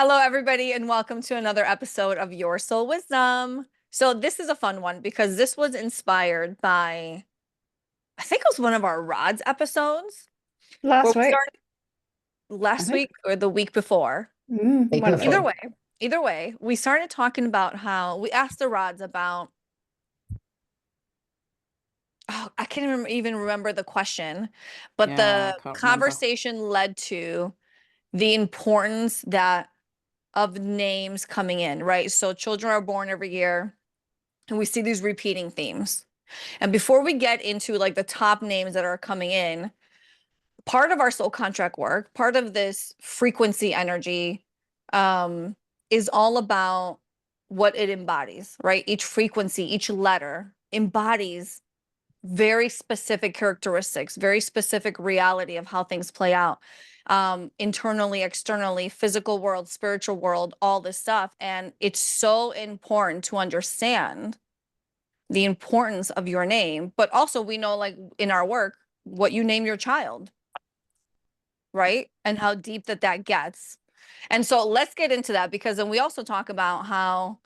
Hello, everybody, and welcome to another episode of Your Soul Wisdom. So this is a fun one because this was inspired by, I think it was one of our Rods episodes where Last we week. started last week or the week before. One of Either them. way, either way, we started talking about how we asked the Rods about, I can't even remember the question, but Yeah, I the can't remember. conversation led to the importance of names coming in, right? So children are born every year and we see these repeating themes. And before we get into like the top names that are coming in, part of our soul contract work, part of this frequency energy is all about what it embodies, right? Each frequency, each letter embodies very specific characteristics, very specific reality of how things play out internally, externally, physical world, spiritual world, all this stuff. And it's so important to understand the importance of your name, but also we know, like in our work, what you name your child, right? And how deep that gets. And so let's get into that, because then we also talk about how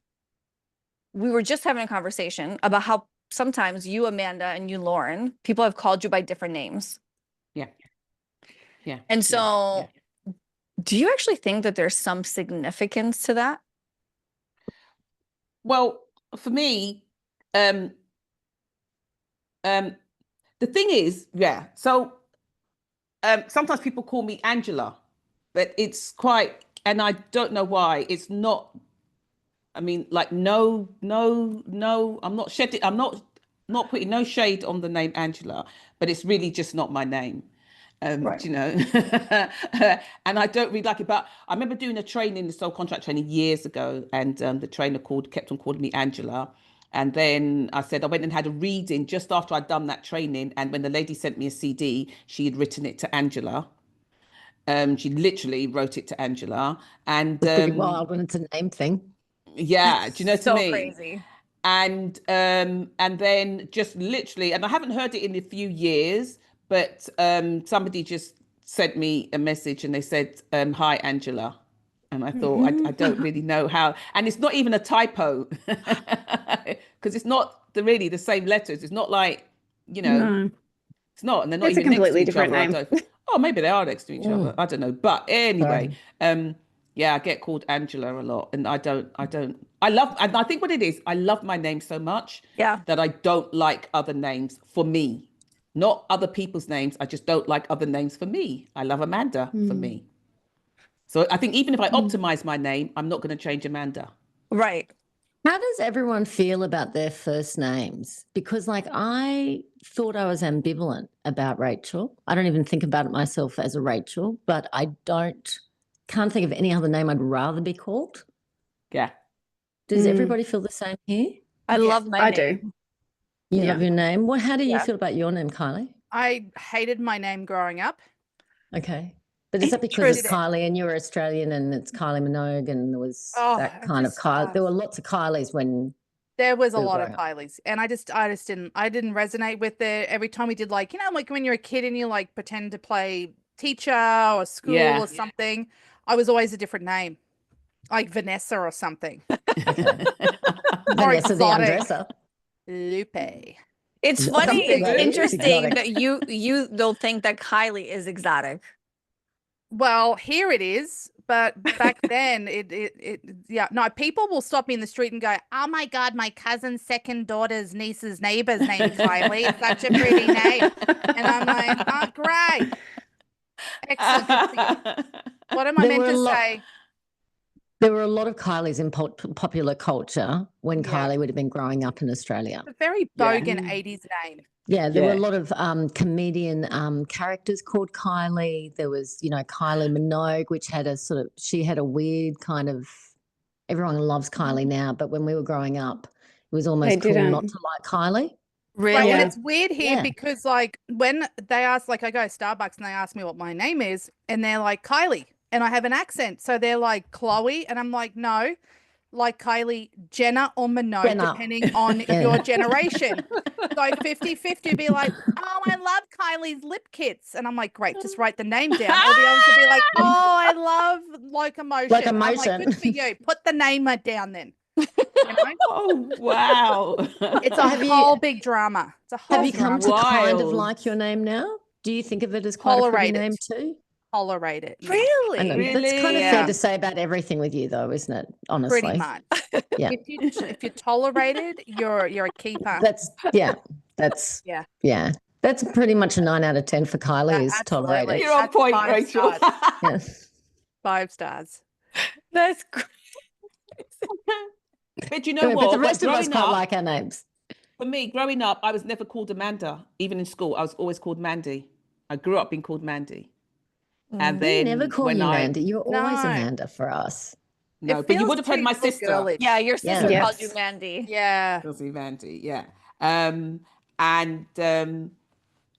we were just having a conversation about how sometimes you, Amanda, and you, Lauren, people have called you by different names. Yeah. Yeah. And so do you actually think that there's some significance to that? Well, for me, the thing is, so sometimes people call me Angela, but it's quite, and I don't know why. It's not, I mean, like, no, I'm not shedding, I'm not putting no shade on the name Angela, but it's really just not my name. Right. You know, and I don't really like it. But I remember doing a training, the soul contract training years ago, and the trainer kept on calling me Angela. And then I went and had a reading just after I'd done that training. And when the lady sent me a CD, she had written it to Angela. She literally wrote it to Angela. And It's pretty wild when it's a name thing. yeah, do you know what I So mean? crazy. And then just literally, and I haven't heard it in a few years, but somebody just sent me a message and they said, "Hi, Angela." And I thought, I don't really know how, and it's not even a typo because it's not really the same letters. It's not like, you know, No. it's not, and they're not It's a even next to completely each different other. I name. don't. Oh, maybe they are next to each other. I don't know. But anyway, yeah, I get called Angela a lot, and I love, and I think what it is, I love my name so much that I don't like other names for me, not other people's names. I just don't like other names for me. I love Amanda for me. So I think even if I optimize my name, I'm not going to change Amanda. Right. How does everyone feel about their first names? Because like I thought I was ambivalent about Rachel. I don't even think about it myself as a Rachel, but I can't think of any other name I'd rather be called. Yeah. Does everybody feel the same here? I love my I name. do. You love your name? Well, how do you feel about your name, Kylie? I hated my name growing up. Okay. But is that because it's Kylie and you're Australian and it's Kylie Minogue and there was that kind of Kylie? There were lots of Kylies when there was a we were lot of growing up. Kylies, and I didn't resonate with it. Every time we did, like, you know, like when you're a kid and you like pretend to play teacher or school or something, I was always a different name, like Vanessa or something. Vanessa the undresser. Lupe. It's funny, it's Exotic. interesting that you don't think that Kylie is exotic. Well, here it is, but back then no, people will stop me in the street and go, "Oh my God, my cousin's second daughter's niece's neighbor's named Kylie. It's such a pretty name." And I'm like, "Oh, great. Excellent. Good for you." What am I meant to say? There were a lot of Kylies in popular culture when Kylie would have been growing up in Australia. A very bogan 80s name. Yeah, there were a lot of comedian characters called Kylie. There was, you know, Kylie Minogue, which had she had a weird kind of, everyone loves Kylie now, but when we were growing up, it was almost cool not to like Kylie. Really? Right, and it's weird here because, like, when they ask, like, I go to Starbucks and they ask me what my name is, and they're like, Kylie, and I have an accent. So they're like, Chloe, and I'm like, no. like Kylie, Jenna or Minogue, Jenna. depending on Yeah. your generation. So 50-50 be like, oh, I love Kylie's lip kits. And I'm like, great, just write the name down. Or the others will be like, oh, I love Locomotion. I'm like, good for you. Put the name down then. You know? Oh, wow. It's a whole big drama. It's a whole Have you come to drama. kind of Wild. like your name now? Do you think of it as quite a pretty Tolerate it. name too? Tolerate it. Yeah, Really? I know. That's Really? kind of Yeah. fair to say about everything with you, though, isn't it? Honestly, pretty much. Yeah. If you're tolerated, you're a keeper. That's Yeah. yeah. That's pretty much a 9 out of 10 for Kylie is Absolutely. tolerated. You're on That's point, 5 Rachel. stars. Yeah. 5 stars. That's great. But you know But what? the rest of us Growing quite up, like our names. for me, growing up, I was never called Amanda. Even in school, I was always called Mandy. I grew up being called Mandy. And We then never call when you I Mandy. You're always No. Amanda for us. no, It but you feels would have heard too my good sister. girlish. Yeah, your sister Yeah. called you Yes. Mandy. Yeah. Chelsea Mandy, yeah.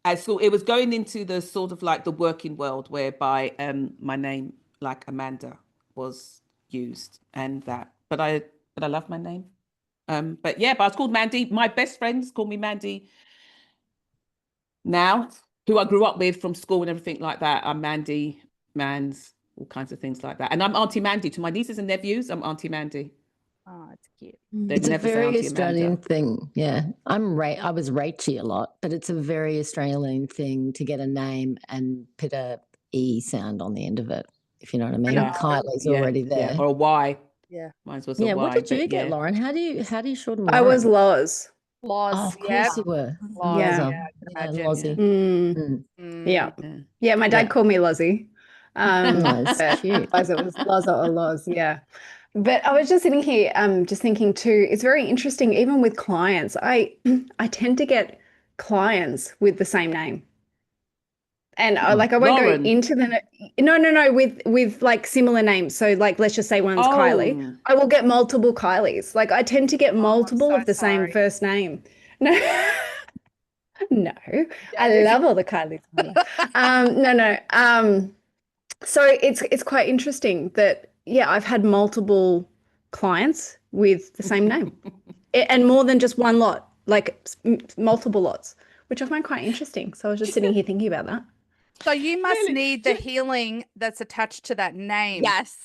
At school, it was going into the sort of like the working world whereby my name, like Amanda, was used, and that. But I love my name. But I was called Mandy. My best friends call me Mandy now, who I grew up with from school and everything like that. I'm Mandy, Mans, all kinds of things like that. And I'm Auntie Mandy to my nieces and nephews. I'm Auntie Mandy. Oh, it's cute. They'd It's a never say very Auntie Australian Amanda. thing. Yeah. I was Rachy a lot, but it's a very Australian thing to get a name and put a E sound on the end of it, if you know what I mean. Yeah. Kylie's already there. Or a Y. Yeah. Mine was a Yeah, Y. what did you but get, yeah. Lauren? How do you shorten I Lauren? was Loz. Loz. Oh, of course Yeah. you were. Loz, Yeah. yeah, I can Yeah, imagine. Lozzie. Mm. Mm. Yeah. Yeah. Yeah, my dad Yeah. called me Lozzie. No, it's But cute. otherwise it was Loza or Loz, yeah. But I was just sitting here, just thinking too, it's very interesting, even with clients. I tend to get clients with the same name. And I won't Lauren. go into the no, with like similar names. So like let's just say one's Kylie. Oh. I will get multiple Kylies. Like I tend to get multiple so of the same sorry. first name. No. No. I love all the Kylies. No. So it's quite interesting that I've had multiple clients with the same name. And more than just one lot, like multiple lots, which I find quite interesting. So I was just sitting here thinking about that. So you must Really? need the healing that's attached to that name. Yes.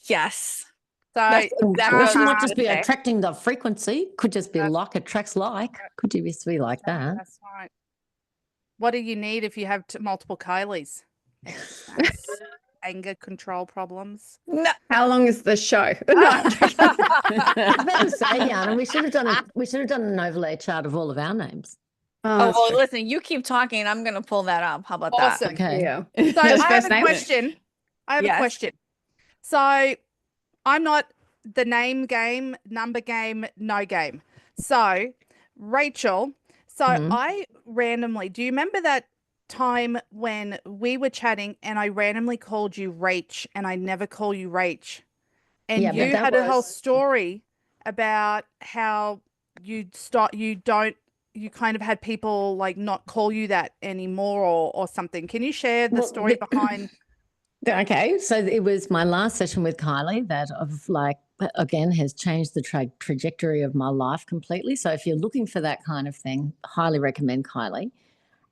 Yes. So That's exactly Or what I she was might gonna just be say. attracting the frequency. Could just be That's- like attracts like. Could just be like that. That's right. What do you need if you have multiple Kylies? Anger control problems. No. How long is the show? No. I was about to say, Yana, we should have done an overlay chart of all of our names. Oh, Oh, that's well, true. listen, you keep talking. I'm going to pull that up. How about that? Awesome. Okay. Yeah. So Just I have first a name? question. Yes. So I'm not the name game, number game, no game. So Rachel, Mhm. I randomly, do you remember that time when we were chatting and I randomly called you Rach and I never call you Rach? And Yeah, but you that had a whole was- story about how you kind of had people like not call you that anymore or something. Can you share the Well, story behind? Okay, so it was my last session with Kylie that again has changed the trajectory of my life completely. So if you're looking for that kind of thing, highly recommend Kylie.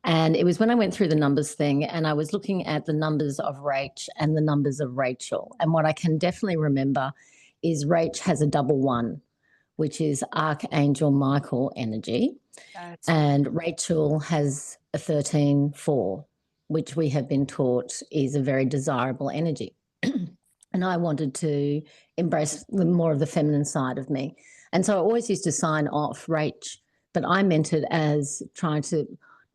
And it was when I went through the numbers thing and I was looking at the numbers of Rach and the numbers of Rachel. And what I can definitely remember is Rach has a 11, which is Archangel Michael energy. And Rachel has a 13-4, which we have been taught is a very desirable energy. And I wanted to embrace more of the feminine side of me. And so I always used to sign off Rach, but I meant it as trying to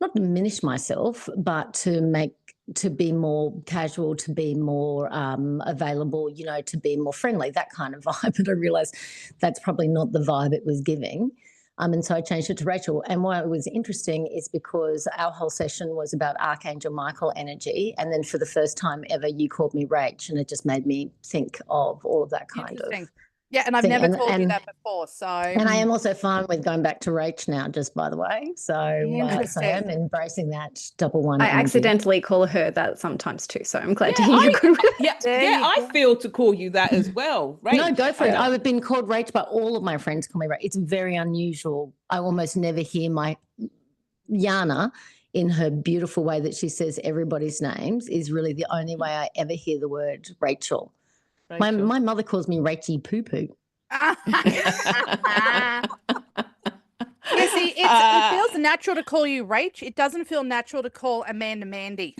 not diminish myself, but to be more casual, to be more available, to be more friendly, that kind of vibe. But I realized that's probably not the vibe it was giving. And so I changed it to Rachel. And what was interesting is because our whole session was about Archangel Michael energy. And then for the first time ever, you called me Rach. And it just made me think of all of that kind of. Interesting. Yeah, and I've thing. never called you that before. So, and I am also fine with going back to Rach now, just by the way. So I am embracing that double one. I energy. accidentally call her that sometimes too. So I'm glad to hear you're good with it. I feel to call you that as well. Right? No, go for it. I've been called Rach, but all of my friends call me Rach. It's very unusual. I almost never hear my Yana in her beautiful way that she says everybody's names is really the only way I ever hear the word Rachel. My mother calls me Rachy Poo Poo. Yeah, see, it feels natural to call you Rach. It doesn't feel natural to call Amanda Mandy.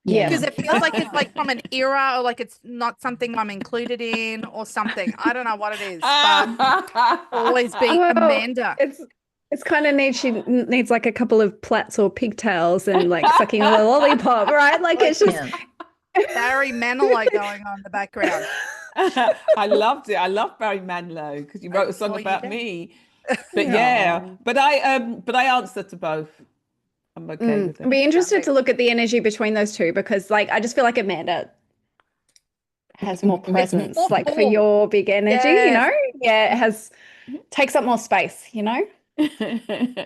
Yeah. Because it feels like it's like from an era, or like it's not something I'm included in or something. I don't know what it is, but always be Amanda. It's kind of neat. She needs like a couple of plaits or pigtails and like sucking on a lollipop, right? Like it's just Barry Manilow going on in the background. I loved it. I love Barry Manilow because you wrote a song about me. But but I answer to both. I'm okay with it. I'd be interested to look at the energy between those two because like I just feel like Amanda has more presence, like for your big energy, you know? Yeah, takes up more space, you know?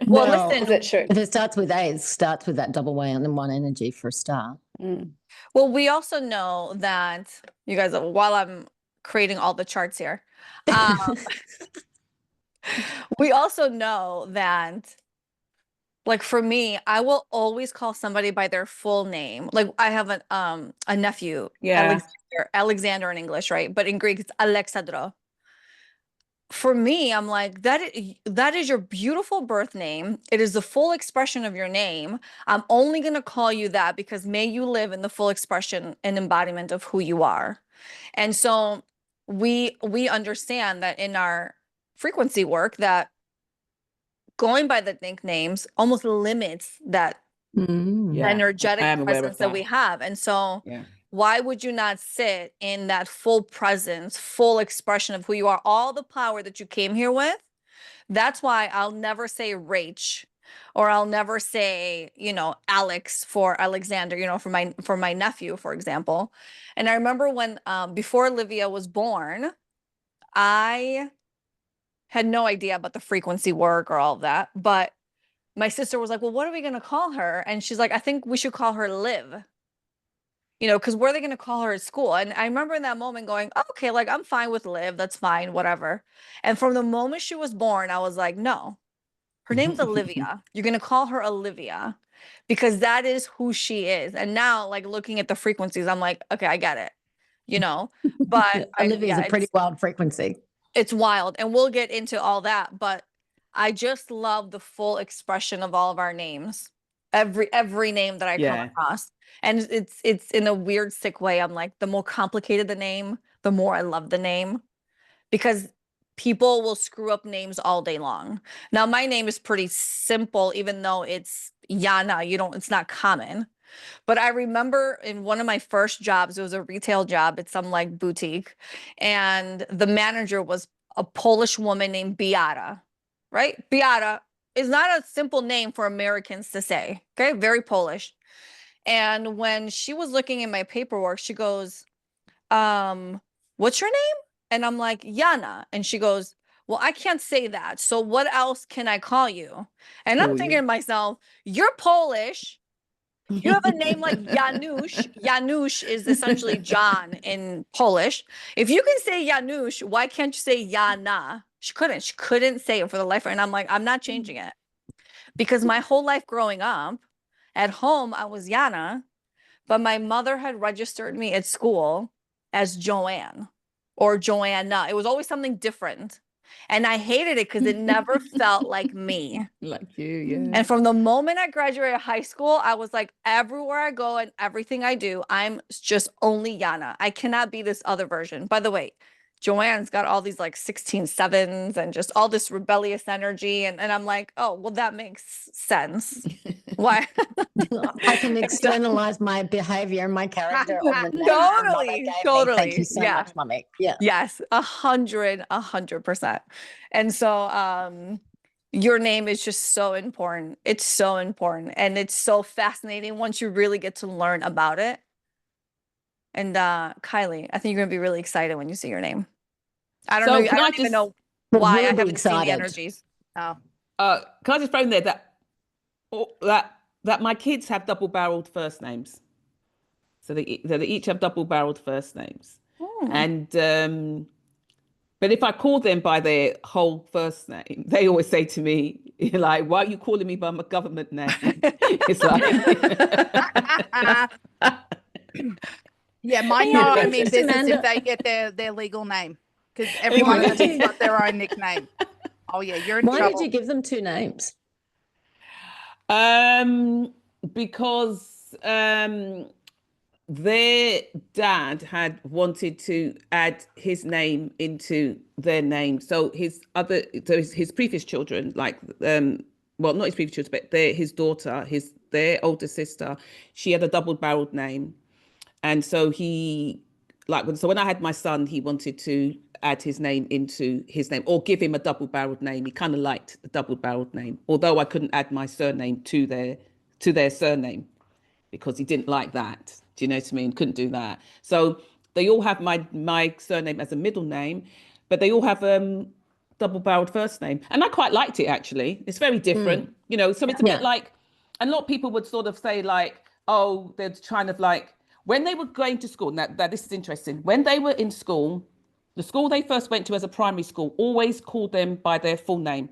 Well, listen, it should. If it starts with A, it starts with that double way and one energy for a start. Well, we also know that you guys, while I'm creating all the charts here, we also know that, like for me, I will always call somebody by their full name. Like I have a nephew, Alexander in English, right? But in Greek, it's Alexandro. For me, I'm like, that is your beautiful birth name. It is the full expression of your name. I'm only going to call you that because may you live in the full expression and embodiment of who you are. And so we understand that in our frequency work that going by the nicknames almost limits that energetic presence that we have. And so why would you not sit in that full presence, full expression of who you are, all the power that you came here with? That's why I'll never say Rach, or I'll never say, you know, Alex for Alexander, you know, for my nephew, for example. And I remember when before Olivia was born, I had no idea about the frequency work or all of that, but my sister was like, well, what are we going to call her? And she's like, I think we should call her Liv. You know, because where are they going to call her at school? And I remember in that moment going, oh, okay, like I'm fine with Liv. That's fine, whatever. And from the moment she was born, I was like, no, her name's Olivia. You're going to call her Olivia because that is who she is. And now, like looking at the frequencies, I'm like, okay, I get it, you know, but Olivia's a pretty wild frequency. It's wild. And we'll get into all that. But I just love the full expression of all of our names. Every name that I come across. And it's in a weird, sick way. I'm like, the more complicated the name, the more I love the name. Because people will screw up names all day long. Now, my name is pretty simple, even though it's Yana. It's not common. But I remember in one of my first jobs, it was a retail job at some like boutique. And the manager was a Polish woman named Beata, right? Beata is not a simple name for Americans to say, okay? Very Polish. And when she was looking at my paperwork, she goes, what's your name? And I'm like, Yana. And she goes, well, I can't say that. So what else can I call you? And I'm thinking to myself, you're Polish. You have a name like Janusz. Janusz is essentially John in Polish. If you can say Janusz, why can't you say Jana? She couldn't say it for the life of her. And I'm like, I'm not changing it. Because my whole life growing up, at home, I was Yana, but my mother had registered me at school as Joanne or Joanna. It was always something different. And I hated it because it never felt like me. Like you, yeah. And from the moment I graduated high school, I was like, everywhere I go and everything I do, I'm just only Yana. I cannot be this other version. By the way, Joanne's got all these like 16 sevens and just all this rebellious energy. And I'm like, oh, well, that makes sense. Why? I can externalize my behavior and my character. Totally. Thank you so much, Mummy. Yeah. Yes, 100%. And so your name is just so important. It's so important. And it's so fascinating once you really get to learn about it. And Kylie, I think you're going to be really excited when you see your name. I don't So know. I can I don't even just- know Well, why. I we'll be haven't seen the excited. energies. Oh, Can I just throw in there that my kids have double-barreled first names, so they each have double-barreled first names, and but if I call them by their whole first name, they always say to me, like, "Why are you calling me by my government name?" It's like, yeah, mine you know know, I'm in just business Amanda- if they get their legal name, because every one of them has got their own nickname. Oh yeah, you're in Why trouble. did you give them two names? because their dad had wanted to add his name into their name. So his previous children, like well, not his previous children, but his daughter, their older sister, she had a double-barreled name, and so so when I had my son, he wanted to add his name into his name or give him a double-barreled name. He kind of liked the double-barreled name, although I couldn't add my surname to their surname because he didn't like that. Do you know what I mean? Couldn't do that. So they all have my surname as a middle name, but they all have double-barreled first name, and I quite liked it actually. It's very different, So it's a bit like, and a lot of people would sort of say like, oh, they're trying to like when they were going to school. Now this is interesting. When they were in school, the school they first went to as a primary school always called them by their full name.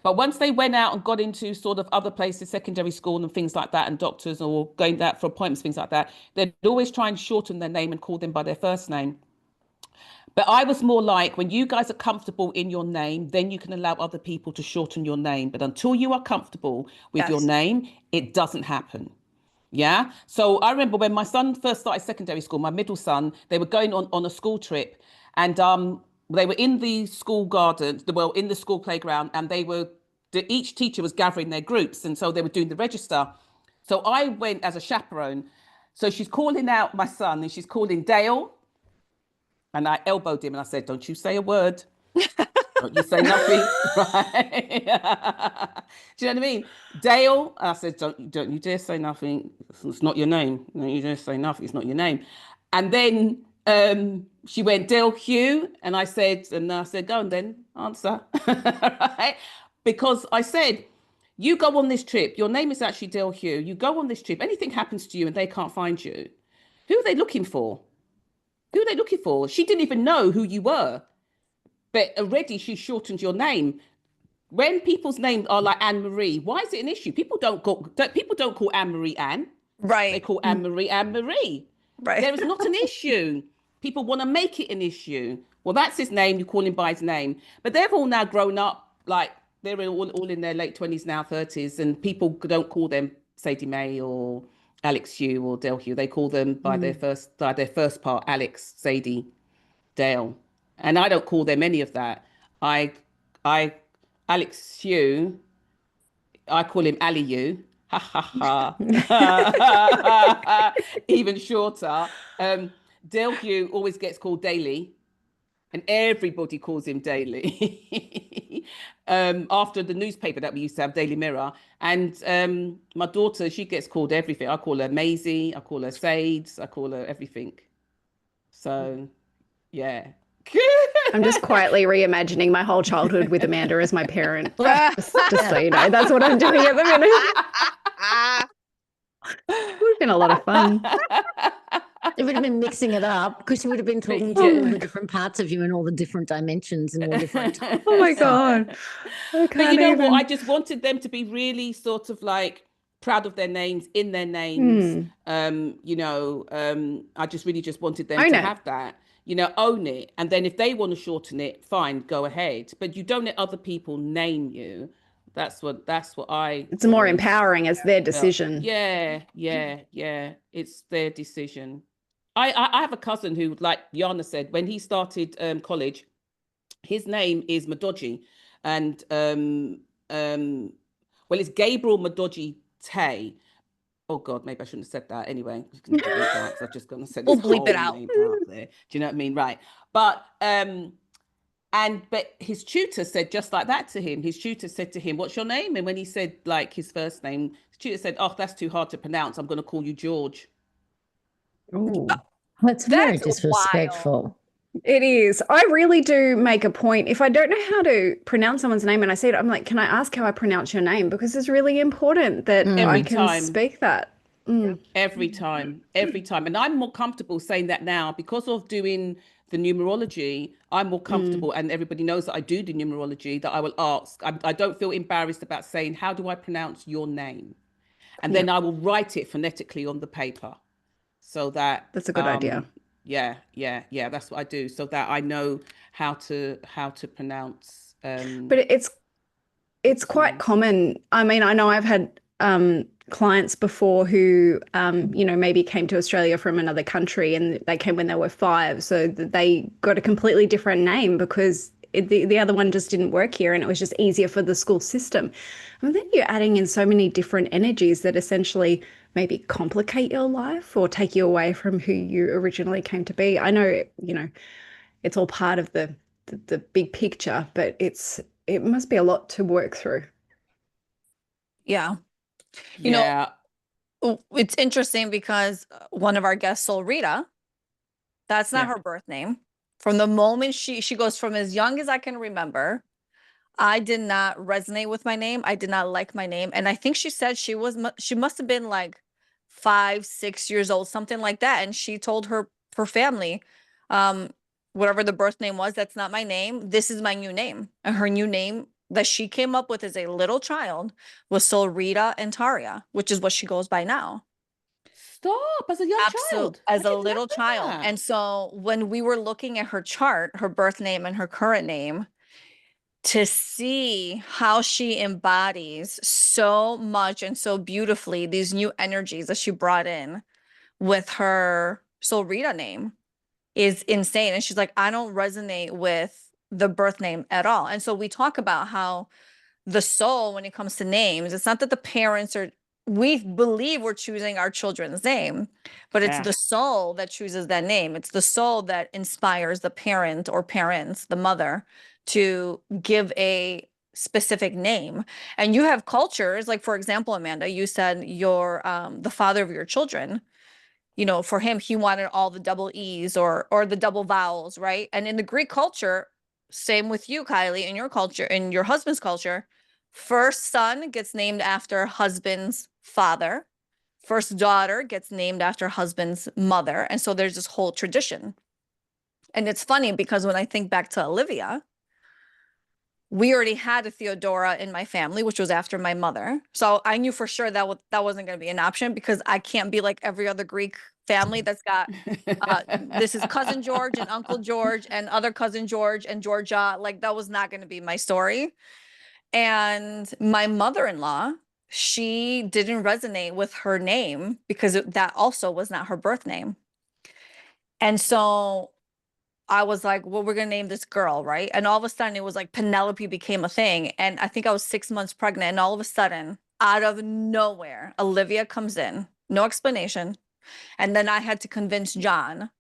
But once they went out and got into sort of other places, secondary school and things like that, and doctors or going out for appointments, things like that, they'd always try and shorten their name and call them by their first name. But I was more like, when you guys are comfortable in your name, then you can allow other people to shorten your name. But until you are comfortable with your name, it doesn't happen. Yeah. So I remember when my son first started secondary school, my middle son, they were going on a school trip, and they were in the school garden, in the school playground, and each teacher was gathering their groups, and so they were doing the register. So I went as a chaperone. So she's calling out my son, and she's calling Dale, and I elbowed him, and I said, "Don't you say a word." Don't you say nothing, right? Do you know what I mean? Dale, I said, don't you dare say nothing. It's not your name. Don't you dare say nothing. It's not your name. And then she went, Dale Hugh. And I said, go on then, answer. Right? Because I said, you go on this trip. Your name is actually Dale Hugh. You go on this trip. Anything happens to you and they can't find you. Who are they looking for? She didn't even know who you were. But already she shortened your name. When people's names are like Anne Marie, why is it an issue? People don't call Anne Marie Anne. Right. They call Anne Marie Anne Marie. Right. There is not an issue. People want to make it an issue. Well, that's his name. You call him by his name. But they've all now grown up. Like they're all in their late 20s now, 30s, and people don't call them Sadie May or Alex Hugh or Dale Hugh. They call them by their first part, Alex, Sadie, Dale. And I don't call them any of that. Alex Hugh, I call him Ali Hugh. Ha ha ha. Even shorter. Dale Hugh always gets called Daily, and everybody calls him Daily. After the newspaper that we used to have, Daily Mirror. And my daughter, she gets called everything. I call her Maisie, I call her Sades, I call her everything. So, yeah. I'm just quietly reimagining my whole childhood with Amanda as my parent. Just so you know, that's what I'm doing at the minute. It would have been a lot of fun. It would have been mixing it up because you would have been talking to all the different parts of you and all the different dimensions and all different times. Oh my God. But you know what? I just wanted them to be really sort of like proud of their names, in their names. I just really just wanted them to have that. Own it. And then if they want to shorten it, fine, go ahead. But you don't let other people name you. That's what I. It's more empowering as their decision. Yeah. It's their decision. I have a cousin who, like Yana said, when he started college, his name is Madoji. And it's Gabriel Madoji Tay. Oh God, maybe I shouldn't have said that. Anyway, I've just gonna say we'll bleep it out. There. Do you know what I mean? Right. But his tutor said just like that to him. His tutor said to him, "What's your name?" And when he said like his first name, his tutor said, "Oh, that's too hard to pronounce. I'm gonna call you George." Oh, that's very disrespectful. Wild. It is. I really do make a point. If I don't know how to pronounce someone's name and I see it, I'm like, can I ask how I pronounce your name? Because it's really important that I Every can time. speak that. Every time. And I'm more comfortable saying that now because of doing the numerology. I'm more comfortable, and everybody knows that I do numerology, that I will ask. I don't feel embarrassed about saying, how do I pronounce your name? And then I will write it phonetically on the paper so that That's a good idea. Yeah, that's what I do, so that I know how to pronounce But it's quite names. common. I mean, I know I've had clients before who, maybe came to Australia from another country and they came when they were 5. So they got a completely different name because the other one just didn't work here and it was just easier for the school system. And then you're adding in so many different energies that essentially maybe complicate your life or take you away from who you originally came to be. I know, it's all part of the big picture, but it must be a lot to work through. Yeah. You know, it's interesting because one of our guests, Soul Rita, that's not her birth name. From the moment she goes from as young as I can remember, I did not resonate with my name. I did not like my name. And I think she said she must have been like 5, 6 years old, something like that. And she told her family, whatever the birth name was, that's not my name. This is my new name. And her new name that she came up with as a little child was Soul Rita Antaria, which is what she goes by now. Stop, as a young child. As a little child. And so when we were looking at her chart, her birth name and her current name, to see how she embodies so much and so beautifully these new energies that she brought in with her Soul Rita name is insane. And she's like, I don't resonate with the birth name at all. And so we talk about how the soul, when it comes to names, it's not that the parents we believe we're choosing our children's name, but it's the soul that chooses that name. It's the soul that inspires the parent or parents, the mother, to give a specific name. And you have cultures, like, for example, Amanda, you said your the father of your children, for him, he wanted all the double E's or the double vowels, right? And in the Greek culture, same with you, Kylie, in your culture, in your husband's culture, first son gets named after husband's father. First daughter gets named after husband's mother. And so there's this whole tradition. And it's funny because when I think back to Olivia, we already had a Theodora in my family, which was after my mother. So I knew for sure that wasn't going to be an option because I can't be like every other Greek family that's got this is cousin George and Uncle George and other cousin George and Georgia. Like, that was not going to be my story. And my mother-in-law, she didn't resonate with her name because that also was not her birth name. And so I was like, well, we're going to name this girl, right? And all of a sudden it was like Penelope became a thing. And I think I was 6 months pregnant. And all of a sudden, out of nowhere, Olivia comes in, no explanation. And then I had to convince John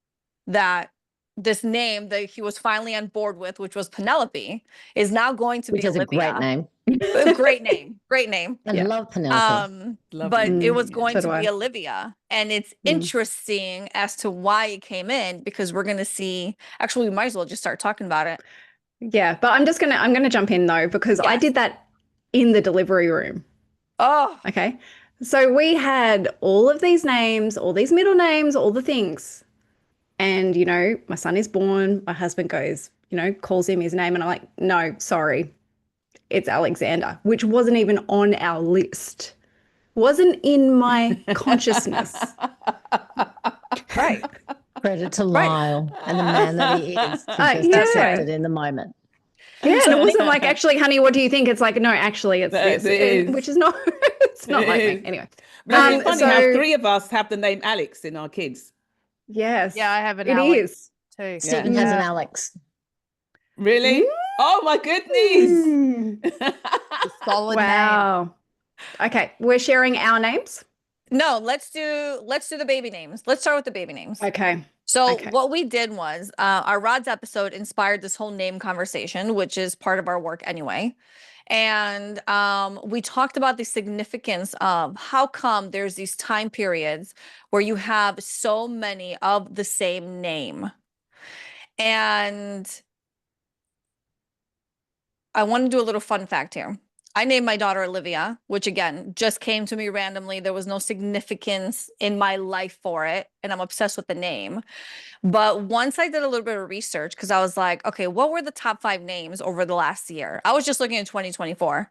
that this name that he was finally on board with, which was Penelope, is now going to be Olivia. Which is a great name. Great name. I love Penelope. But it was going to be Olivia. And it's interesting as to why it came in, because we're going to see, actually, we might as well just start talking about it. Yeah, but I'm going to jump in though, because I did that in the delivery room. Oh, okay. So we had all of these names, all these middle names, all the things. And, my son is born, my husband goes, calls him his name. And I'm like, no, sorry, it's Alexander, which wasn't even on our list. Wasn't in my consciousness. Right. Credit to Lyle and the man that he is to just accept it in the moment. Yeah, and it wasn't like, actually, honey, what do you think? It's like, no, actually, it's this, which is not, it's not like me. Anyway. But it's funny how 3 of us have the name Alex in our kids. Yes. Yeah, I have an Alex too. Stephen has an Alex. Really? Ooh. Oh my goodness. Solid name. Okay, we're sharing our names. No, let's do the baby names. Let's start with the baby names. Okay. So what we did was our Rods episode inspired this whole name conversation, which is part of our work anyway. And we talked about the significance of how come there's these time periods where you have so many of the same name. And I want to do a little fun fact here. I named my daughter Olivia, which again, just came to me randomly. There was no significance in my life for it. And I'm obsessed with the name. But once I did a little bit of research, because I was like, okay, what were the top 5 names over the last year? I was just looking at 2024.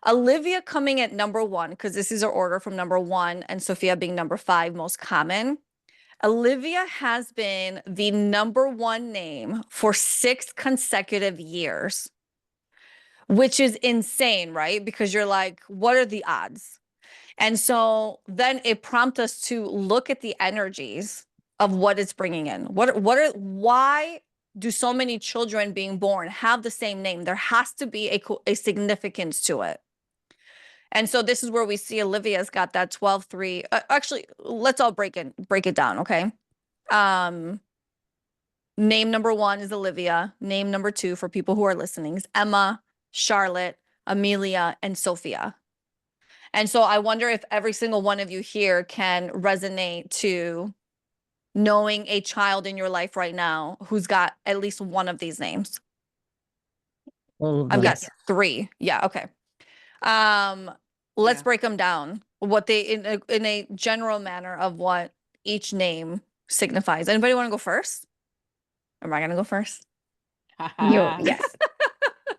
Olivia coming at number 1, because this is our order from number 1 and Sophia being number 5, most common. Olivia has been the number 1 name for 6 consecutive years, which is insane, right? Because you're like, what are the odds? And so then it prompts us to look at the energies of what it's bringing in. Why do so many children being born have the same name? There has to be a significance to it. And so this is where we see Olivia's got that 12-3. Actually, let's all break it down, okay? Name number 1 is Olivia. Name number 2 for people who are listening is Emma, Charlotte, Amelia, and Sophia. And so I wonder if every single one of you here can resonate to knowing a child in your life right now who's got at least one of these names. I've got 3. Yeah, okay. Let's break them down. What they in a general manner of what each name signifies. Anybody want to go first? Am I gonna go first? Yes.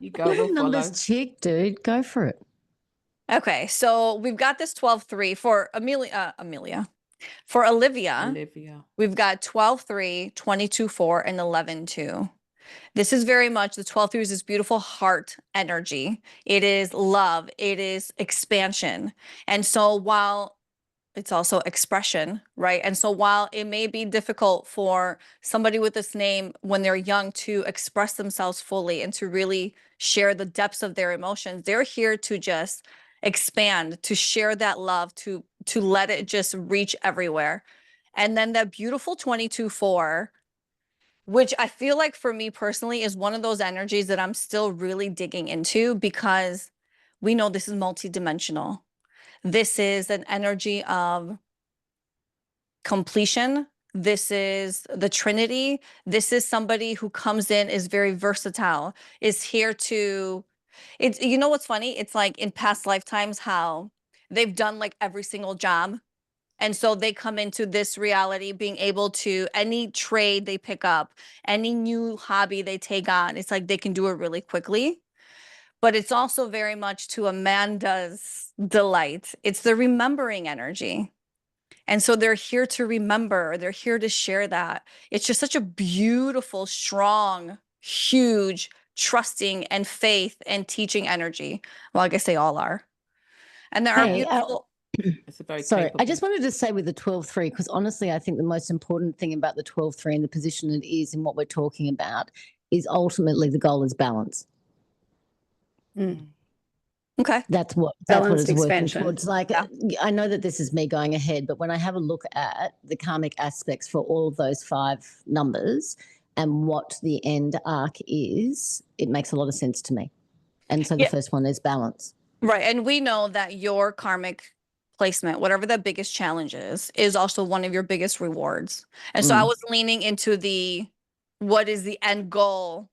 You go. We'll follow. Chick, dude, go for it. Okay, so we've got this 12-3 for Amelia. For Olivia, we've got 12-3, 22-4, and 11-2. This is very much the 12-3 is this beautiful heart energy. It is love. It is expansion. And so while it's also expression, right? And so while it may be difficult for somebody with this name when they're young to express themselves fully and to really share the depths of their emotions, they're here to just expand, to share that love, to let it just reach everywhere. And then that beautiful 22-4, which I feel like for me personally is one of those energies that I'm still really digging into, because we know this is multidimensional. This is an energy of completion. This is the Trinity. This is somebody who comes in, is very versatile, is here to, it's, you know what's funny? It's like in past lifetimes how they've done like every single job. And so they come into this reality being able to, any trade they pick up, any new hobby they take on, it's like they can do it really quickly. But it's also very much to Amanda's delight. It's the remembering energy. And so they're here to remember, they're here to share that. It's just such a beautiful, strong, huge, trusting and faith and teaching energy. Well, I guess they all are. And there are beautiful. It's a very Sorry, capable. I just wanted to say with the 12-3, because honestly, I think the most important thing about the 12-3 and the position it is in what we're talking about is ultimately the goal is balance. Okay. That's what it's working towards. Like, I know that this is me going ahead, but when I have a look at the karmic aspects for all of those 5 numbers and what the end arc is, it makes a lot of sense to me. And so the first one is balance. Right. And we know that your karmic placement, whatever the biggest challenge is also one of your biggest rewards. And so I was leaning into what is the end goal,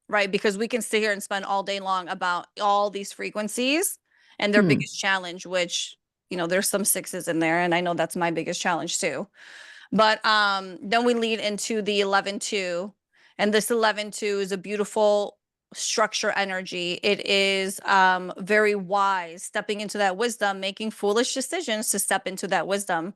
right? Because we can sit here and spend all day long about all these frequencies and their biggest challenge, which, you know, there's some 6s in there. And I know that's my biggest challenge too. But then we lead into the 11-2. And this 11-2 is a beautiful structure energy. It is very wise, stepping into that wisdom, making foolish decisions to step into that wisdom.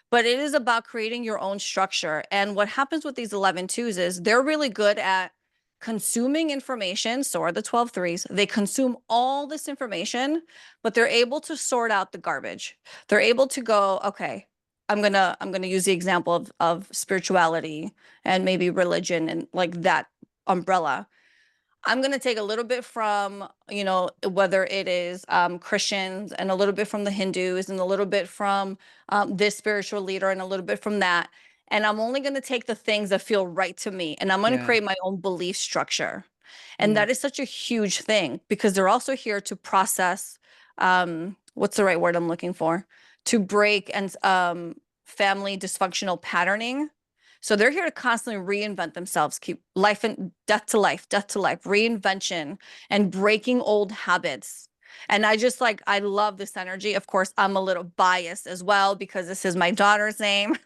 But it is about creating your own structure. And what happens with these 11-2s is they're really good at consuming information. So are the 12-3s. They consume all this information, but they're able to sort out the garbage. They're able to go, okay, I'm gonna use the example of spirituality and maybe religion and like that umbrella. I'm going to take a little bit from, you know, whether it is Christians and a little bit from the Hindus and a little bit from this spiritual leader and a little bit from that. And I'm only going to take the things that feel right to me. And I'm going to create my own belief structure. And that is such a huge thing because they're also here to process, what's the right word I'm looking for? To break and family dysfunctional patterning. So they're here to constantly reinvent themselves, keep life and death to life, reinvention and breaking old habits. And I just like, I love this energy. Of course, I'm a little biased as well because this is my daughter's name.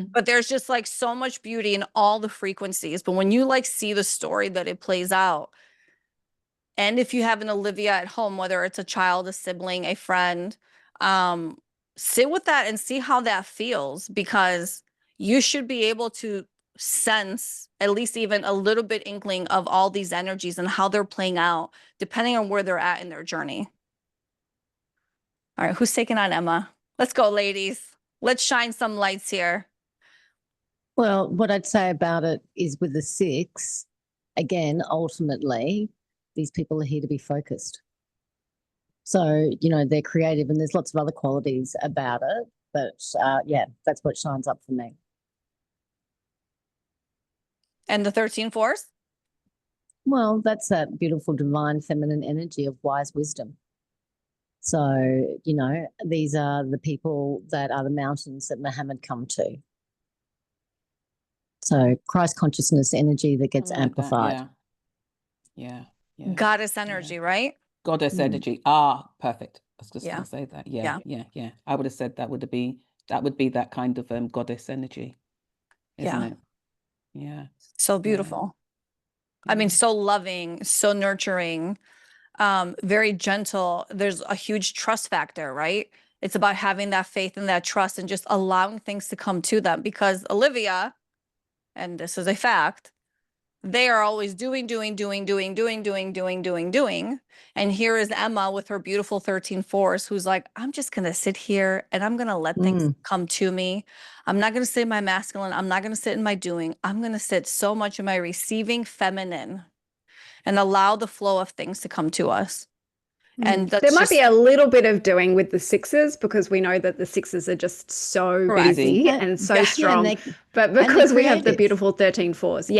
But there's just like so much beauty in all the frequencies. But when you like see the story that it plays out, and if you have an Olivia at home, whether it's a child, a sibling, a friend, sit with that and see how that feels, because you should be able to sense at least even a little bit inkling of all these energies and how they're playing out, depending on where they're at in their journey. All right, who's taking on Emma? Let's go, ladies. Let's shine some lights here. Well, what I'd say about it is with the 6, again, ultimately, these people are here to be focused. So, you know, they're creative and there's lots of other qualities about it. But yeah, that's what shines up for me. And the 13 force? Well, that's that beautiful divine feminine energy of wise wisdom. So, you know, these are the people that are the mountains that Muhammad come to. So Christ consciousness energy that gets amplified. That, yeah. Goddess energy, right? Goddess energy. Perfect. I was just going to say that. Yeah. I would have said that would be that kind of goddess energy, isn't it? Yeah. So beautiful. I mean, so loving, so nurturing, very gentle. There's a huge trust factor, right? It's about having that faith and that trust and just allowing things to come to them, because Olivia, and this is a fact, they are always doing. And here is Emma with her beautiful 13 force, who's like, I'm just going to sit here and I'm going to let things come to me. I'm not going to sit in my masculine. I'm not going to sit in my doing. I'm going to sit so much in my receiving feminine and allow the flow of things to come to us. And there might be a little bit of doing with the 6s, because we know that the 6s are just so busy and so strong. But because we have the beautiful 13 fours,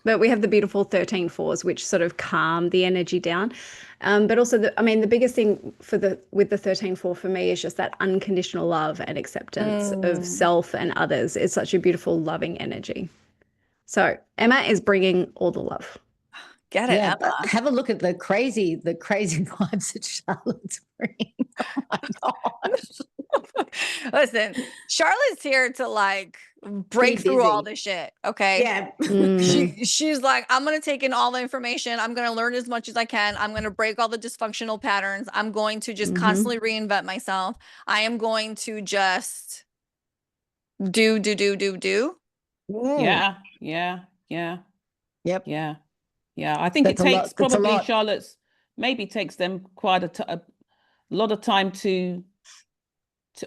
but we have the beautiful 13 fours, which sort of calm the energy down. But also, the biggest thing with the 13 4 for me is just that unconditional love and acceptance of self and others. It's such a beautiful, loving energy. So Emma is bringing all the love. Get it, Emma. Have a look at the crazy vibes that Charlotte's bringing. Oh my gosh. Listen, Charlotte's here to like break through all this shit. Okay. Yeah. She's like, I'm going to take in all the information. I'm going to learn as much as I can. I'm going to break all the dysfunctional patterns. I'm going to just constantly reinvent myself. I am going to just do. Yeah. Yep. Yeah. I think it takes probably Charlotte's, maybe takes them quite a lot of time to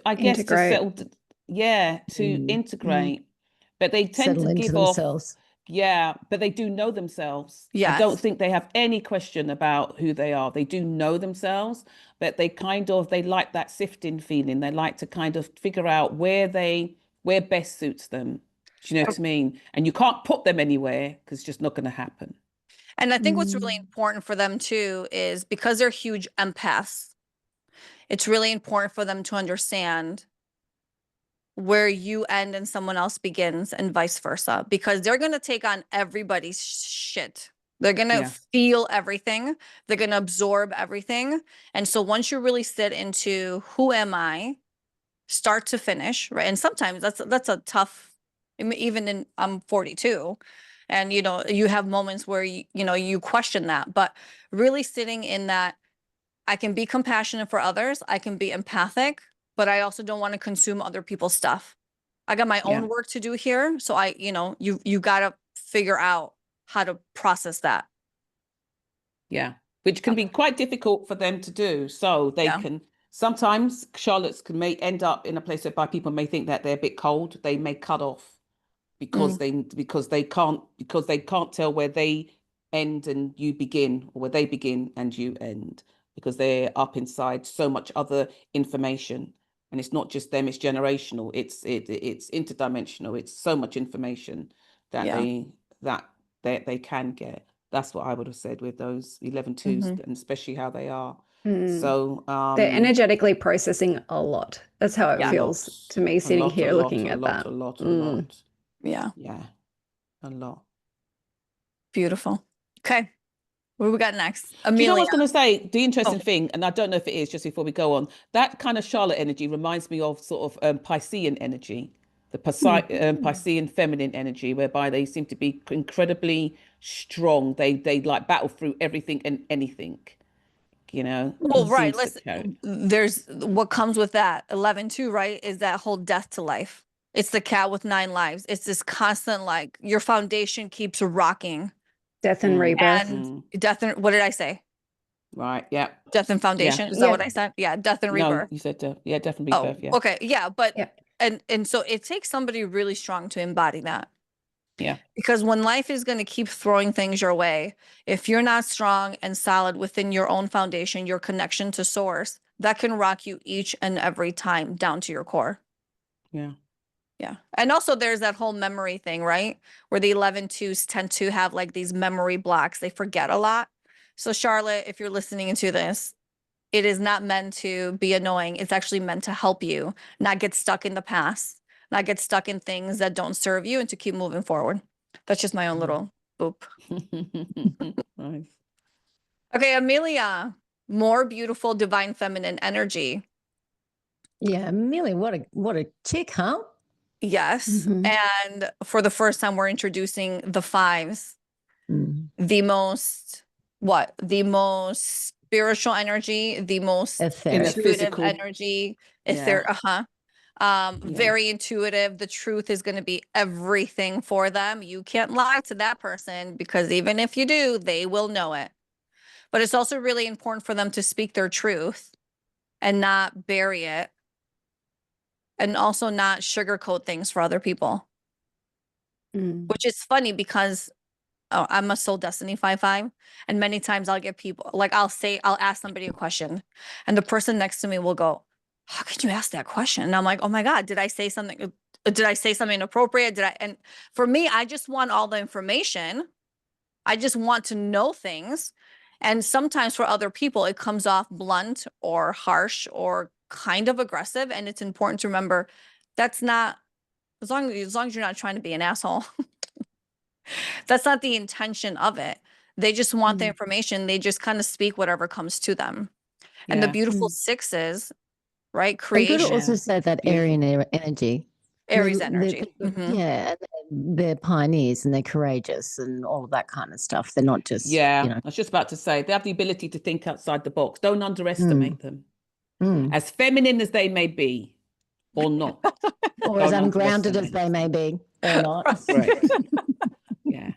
I guess integrate. to settle, to integrate. But they tend to give themselves. But they do know themselves. Yes. I don't think they have any question about who they are. They do know themselves, but they like that sifting feeling. They like to kind of figure out where best suits them. Do you know what I mean? And you can't put them anywhere because it's just not going to happen. And I think what's really important for them too is, because they're huge empaths, it's really important for them to understand where you end and someone else begins, and vice versa, because they're going to take on everybody's shit. They're going to feel everything. They're going to absorb everything. And so once you really sit into who am I, start to finish, right? And sometimes that's a tough, even I'm 42. And, you have moments where, you question that, but really sitting in that, I can be compassionate for others. I can be empathic, but I also don't want to consume other people's stuff. I got my own work to do here. So you got to figure out how to process that. Yeah. Which can be quite difficult for them to do. So they can, sometimes Charlotte's may end up in a place whereby people may think that they're a bit cold. They may cut off because they can't tell where they end and you begin, or where they begin and you end, because they're up inside so much other information. And it's not just them, it's generational, it's interdimensional, it's so much information that they can get. That's what I would have said with those 11 twos, and especially how they are. So they're energetically processing a lot. That's how it feels to me sitting here looking at that. A lot. Yeah. Yeah. A lot. Beautiful. Okay. What do we got next? Do you know what I Amelia. was going to say? The interesting thing, and I don't know if it is, just before we go on, that kind of Charlotte energy reminds me of sort of Piscean energy, the Piscean feminine energy, whereby they seem to be incredibly strong. They like battle through everything and anything, you know. Well, right. Seems to carry. There's what comes with that 11 too, right? Is that whole death to life. It's the cat with 9 lives. It's this constant, like, your foundation keeps rocking. Death and rebirth. And death and, what did I say? Right. Yeah. Death and foundation. Yeah. Is that what I said? Yeah. Death and rebirth. No, you said death. Yeah, death and rebirth. Yeah. Okay. Yeah. But, and so it takes somebody really strong to embody that. Yeah. Because when life is going to keep throwing things your way, if you're not strong and solid within your own foundation, your connection to source, that can rock you each and every time down to your core. Yeah. Yeah. And also there's that whole memory thing, right? Where the 11-2s tend to have like these memory blocks. They forget a lot. So Charlotte, if you're listening to this, it is not meant to be annoying. It's actually meant to help you not get stuck in the past, not get stuck in things that don't serve you, and to keep moving forward. That's just my own little boop. Nice. Okay, Amelia, more beautiful divine feminine energy. Yeah, Amelia, what a chick, huh? Yes. And for the first time, we're introducing the 5s. The most, the most spiritual energy, the most intuitive energy, very intuitive. The truth is going to be everything for them. You can't lie to that person, because even if you do, they will know it. But it's also really important for them to speak their truth and not bury it, and also not sugarcoat things for other people. Which is funny because I'm a soul destiny 5-5, and many times I'll get people, like, I'll ask somebody a question, and the person next to me will go, "How could you ask that question?" And I'm like, "Oh my God, did I say something? Did I say something inappropriate? And for me, I just want all the information. I just want to know things. And sometimes for other people, it comes off blunt or harsh or kind of aggressive. And it's important to remember that's not, as long as you're not trying to be an asshole, that's not the intention of it. They just want the information. They just kind of speak whatever comes to them. And the beautiful 6s, right? Creation. And good to also say that Aryan energy. Aries energy. Yeah, they're pioneers and they're courageous and all of that kind of stuff. They're not just, I was just about to say, they have the ability to think outside the box. Don't underestimate them. As feminine as they may be, or not. Or as ungrounded as they may be, or not. Right. Yeah.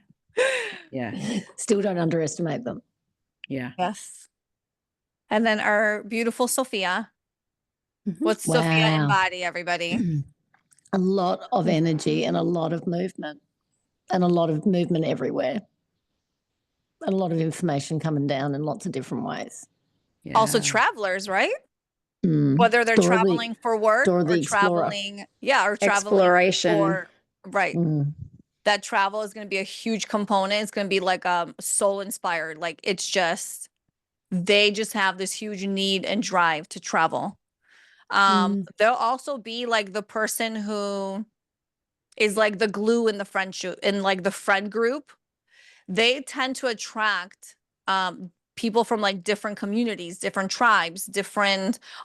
Yeah. Still don't underestimate them. Yeah. Yes. And then our beautiful Sophia. What's Sophia embody, everybody? A lot of energy and a lot of movement, and a lot of movement everywhere, and a lot of information coming down in lots of different ways. Yeah. Also travelers, right? Whether they're traveling for work or traveling, or traveling exploration, or that travel is going to be a huge component. It's going to be like soul inspired. Like, it's just, they just have this huge need and drive to travel. They'll also be like the person who is like the glue in the friendship, in like the friend group. They tend to attract people from like different communities, different tribes,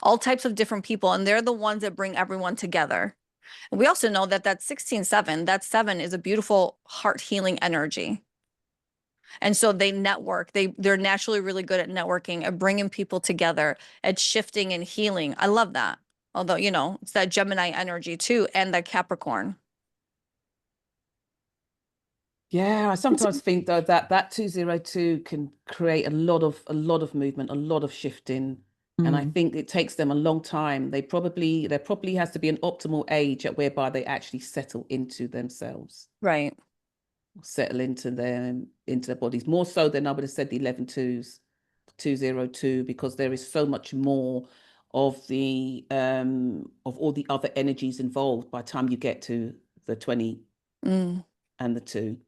all types of different people. And they're the ones that bring everyone together. And we also know that 16-7, that 7 is a beautiful heart healing energy. And so they network. They're naturally really good at networking, at bringing people together, at shifting and healing. I love that. Although, it's that Gemini energy too, and that Capricorn. Yeah, I sometimes think though that 202 can create a lot of movement, a lot of shifting. And I think it takes them a long time. There probably has to be an optimal age at whereby they actually settle into themselves. Right. Settle into their bodies, more so than I would have said the 11-2s, 202, because there is so much more of the of all the other energies involved by the time you get to the 20 and the 2. Do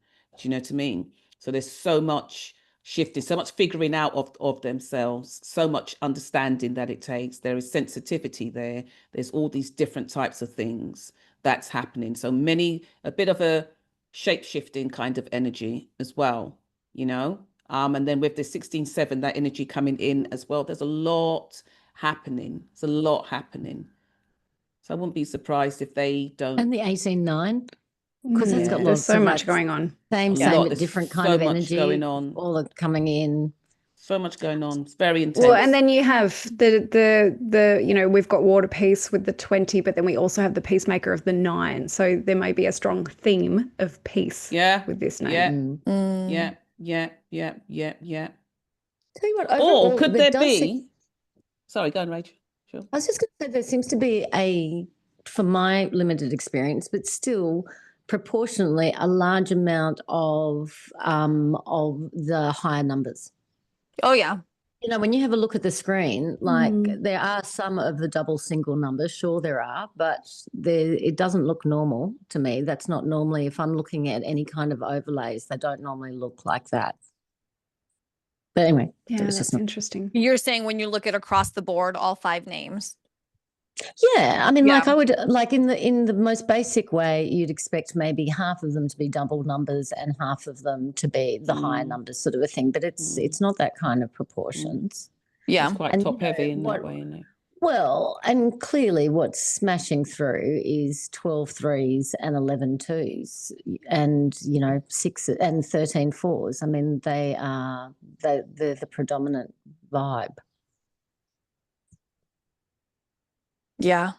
you know what I mean? So there's so much shifting, so much figuring out of themselves, so much understanding that it takes. There is sensitivity there. There's all these different types of things that's happening. So a bit of a shape-shifting kind of energy as well, you know? And then with the 16-7, that energy coming in as well, there's a lot happening. There's a lot happening. So I wouldn't be surprised if they don't. And the 18-9, because that's got lots. There's so much going on. Same, but different kind of energy going on. All coming in. So much going on. It's very intense. Well, and then you have the you know, we've got water peace with the 20, but then we also have the peacemaker of the 9. So there may be a strong theme of peace with this name. Yeah. Tell you what, or could there be? Sorry, go on, Rachel. Sure. I was just going to say there seems to be from my limited experience, but still proportionately a large amount of the higher numbers. Oh, yeah. You know, when you have a look at the screen, like there are some of the double single numbers, sure there are, but it doesn't look normal to me. That's not normally, if I'm looking at any kind of overlays, they don't normally look like that. But anyway, yeah, that's interesting. You're saying when you look at across the board, all 5 names. Yeah, I mean, like I would, like in the most basic way, you'd expect maybe half of them to be double numbers and half of them to be the higher numbers, sort of a thing. But it's not that kind of proportions. Yeah, it's quite top heavy in that way, isn't it? Well, and clearly what's smashing through is 12 3s and 11 2s and, you know, 6 and 13 4s. I mean, they're the predominant vibe. Yeah.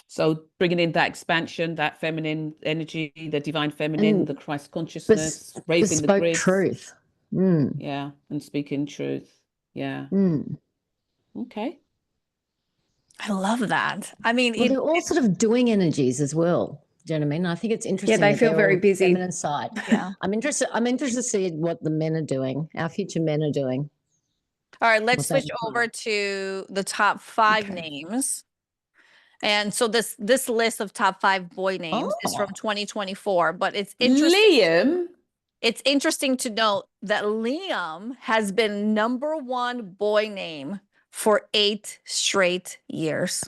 So bringing in that expansion, that feminine energy, the divine feminine, the Christ consciousness, raising the grids. Truth. Yeah, and speaking truth. Yeah. Okay. I love that. I mean, they're all sort of doing energies as well. Do you know what I mean? I think it's interesting. Yeah, they feel very busy. Feminine side. Yeah. I'm interested to see what the men are doing, our future men are doing. All right, let's switch over to the top 5 names. And so this list of top 5 boy names is from 2024, but it's interesting. Liam. It's interesting to note that Liam has been #1 boy name for 8 straight years.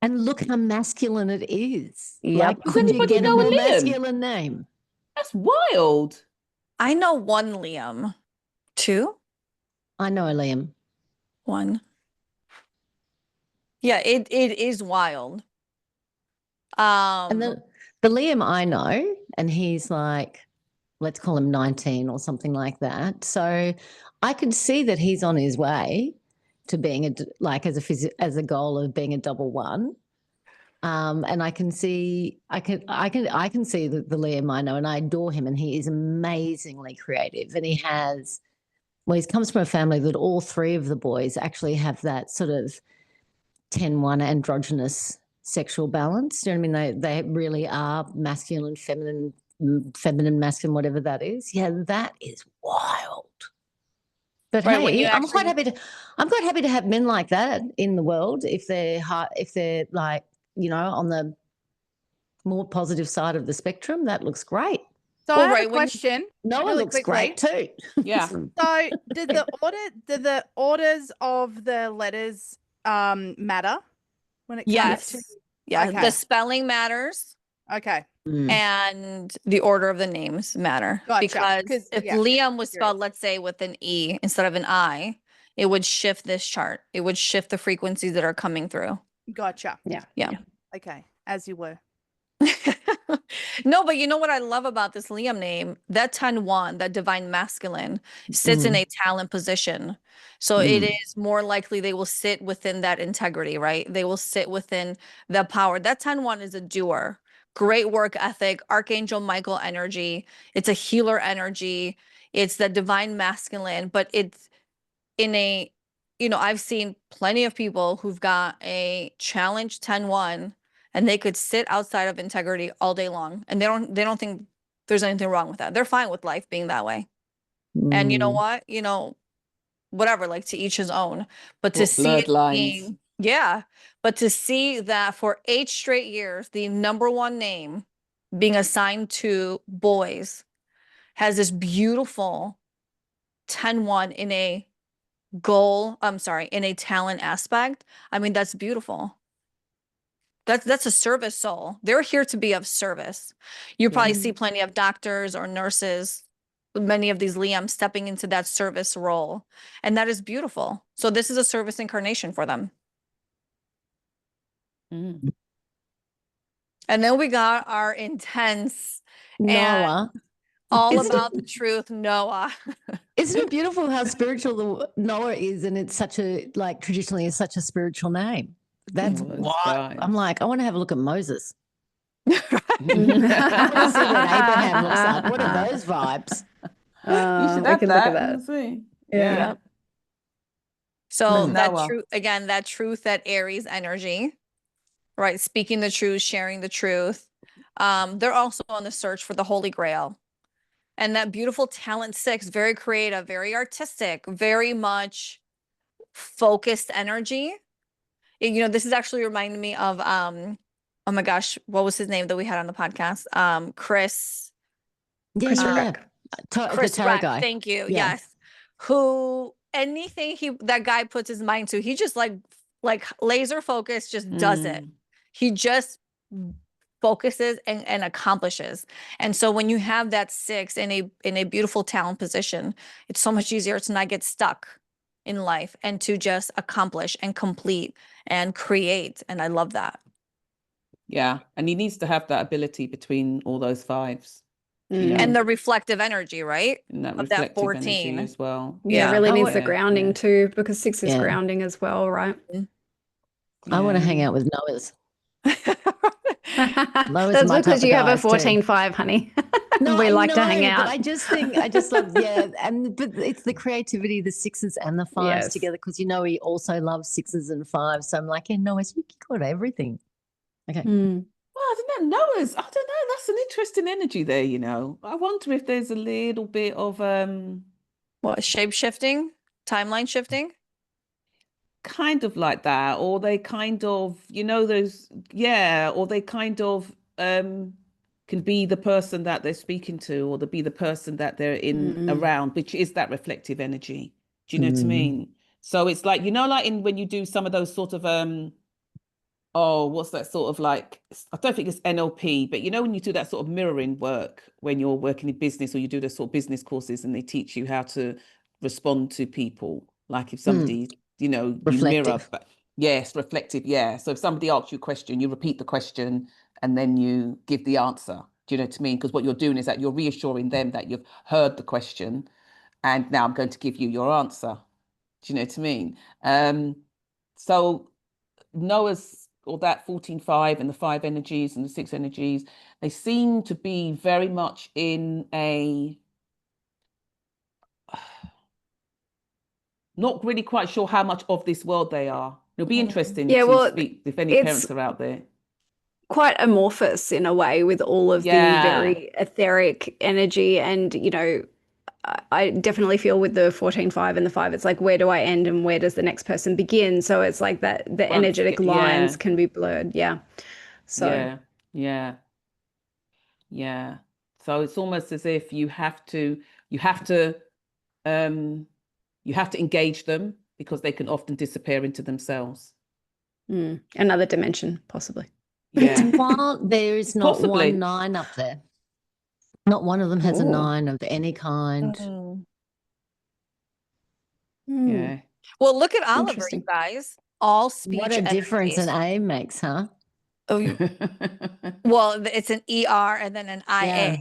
And look how masculine it is. Yep. Like, does anybody know a Liam? Masculine name? That's wild. I know 1 Liam. 2? I know a Liam. 1. Yeah, it is wild. And the Liam I know, and he's like, let's call him 19 or something like that. So I could see that he's on his way to being as a goal of being a double 1. And I can see the Liam I know, and I adore him, and he is amazingly creative, and he comes from a family that all 3 of the boys actually have that sort of 10-1 androgynous sexual balance. Do you know what I mean? They really are masculine, feminine, masculine, whatever that is. Yeah, that is wild. But hey, I'm quite happy to have men like that in the world if they're like, you know, on the more positive side of the spectrum. That looks great. So I have a question. Noah looks great too. Yeah. So did the orders of the letters matter when it comes to? Yeah, okay. The spelling matters. Okay. And the order of the names matter. Gotcha. Because if Liam was spelled, let's say, with an E instead of an I, it would shift this chart. It would shift the frequencies that are coming through. Gotcha. Yeah. Okay. As you were. No, but you know what I love about this Liam name? That 10-1, that divine masculine, sits in a talent position. So it is more likely they will sit within that integrity, right? They will sit within the power. That 10-1 is a doer. Great work ethic, Archangel Michael energy. It's a healer energy. It's the divine masculine, but it's in a, you know, I've seen plenty of people who've got a challenge 10-1 and they could sit outside of integrity all day long, and they don't think there's anything wrong with that. They're fine with life being that way. And you know what? You know, whatever, like to each his own. But to see it being, but to see that for 8 straight years, the #1 name being assigned to boys has this beautiful 10-1 in a goal, in a talent aspect, I mean, that's beautiful. That's a service soul. They're here to be of service. You probably see plenty of doctors or nurses, many of these Liams stepping into that service role. And that is beautiful. So this is a service incarnation for them. Mm. And then we got our intense Noah. and all Isn't about the truth, Noah. Isn't it beautiful how spiritual Noah is? And it's such a, like, traditionally is such a spiritual name. That's what I'm like, I want to have a look at Moses. I want to see what Abraham looks like. What are those vibes? You should I have can that. look at that. See. Yeah. Yep. So that Noah. truth, again, that truth, that Aries energy, right? Speaking the truth, sharing the truth. They're also on the search for the Holy Grail. And that beautiful talent 6, very creative, very artistic, very much focused energy. You know, this is actually reminding me of, oh my gosh, what was his name that we had on the podcast? Chris. Chris Yeah. Chris The tarot Reck, guy. thank you. Yeah. Yes. Who, anything that guy puts his mind to, he just like laser focus, just does it. He just focuses and accomplishes. And so when you have that 6 in a beautiful talent position, it's so much easier to not get stuck in life and to just accomplish and complete and create. And I love that. Yeah. And he needs to have that ability between all those 5s. You know, And the reflective energy, right? and that Of that reflective 14 energy as well. Yeah, it really needs the Yeah, grounding too, because 6 is Yeah. grounding as well, right? I want to hang out with Noah's. That's my because type of you have a guys too. 14-5, honey. No, we I like to hang know, out. but I just love, but it's the creativity, the 6s and the 5s Yes. together, because you know he also loves 6s and 5s. So I'm like, yeah, no, you got everything. Okay. Well, I don't know. Noah's, I don't know. That's an interesting energy there, you know. I wonder if there's a little bit of What, shape shifting, timeline shifting? kind of like that, or they kind of, you know, or they kind of can be the person that they're speaking to, or be the person that they're in around, which is that reflective energy. Do you know what I mean? So it's like, you know, like when you do some of those sort of what's that sort of like, I don't think it's NLP, but you know, when you do that sort of mirroring work, when you're working in business, or you do those sort of business courses and they teach you how to respond to people, like if somebody, you know, you mirror, but yes, reflective. Yeah. So if somebody asks you a question, you repeat the question and then you give the answer. Do you know what I mean? Because what you're doing is that you're reassuring them that you've heard the question and now I'm going to give you your answer. Do you know what I mean? So Noah's, or that 14-5 and the 5 energies and the 6 energies, they seem to be very much in a, not really quite sure how much of this world they are. It'll be interesting to speak if any parents are out there. Quite amorphous in a way, with all of the very etheric energy. And, you know, I definitely feel with the 14-5 and the 5, it's like, where do I end and where does the next person begin? So it's like that the energetic lines can be blurred. Yeah. So yeah. So it's almost as if you have to engage them, because they can often disappear into themselves. Another dimension, possibly. Yeah. While there is not one 9 up there. Not one of them has a 9 of any kind. Yeah. Well, look at Oliver, you guys. All speech. What a difference an A makes, huh? Oh, well, it's an ER and then an IA.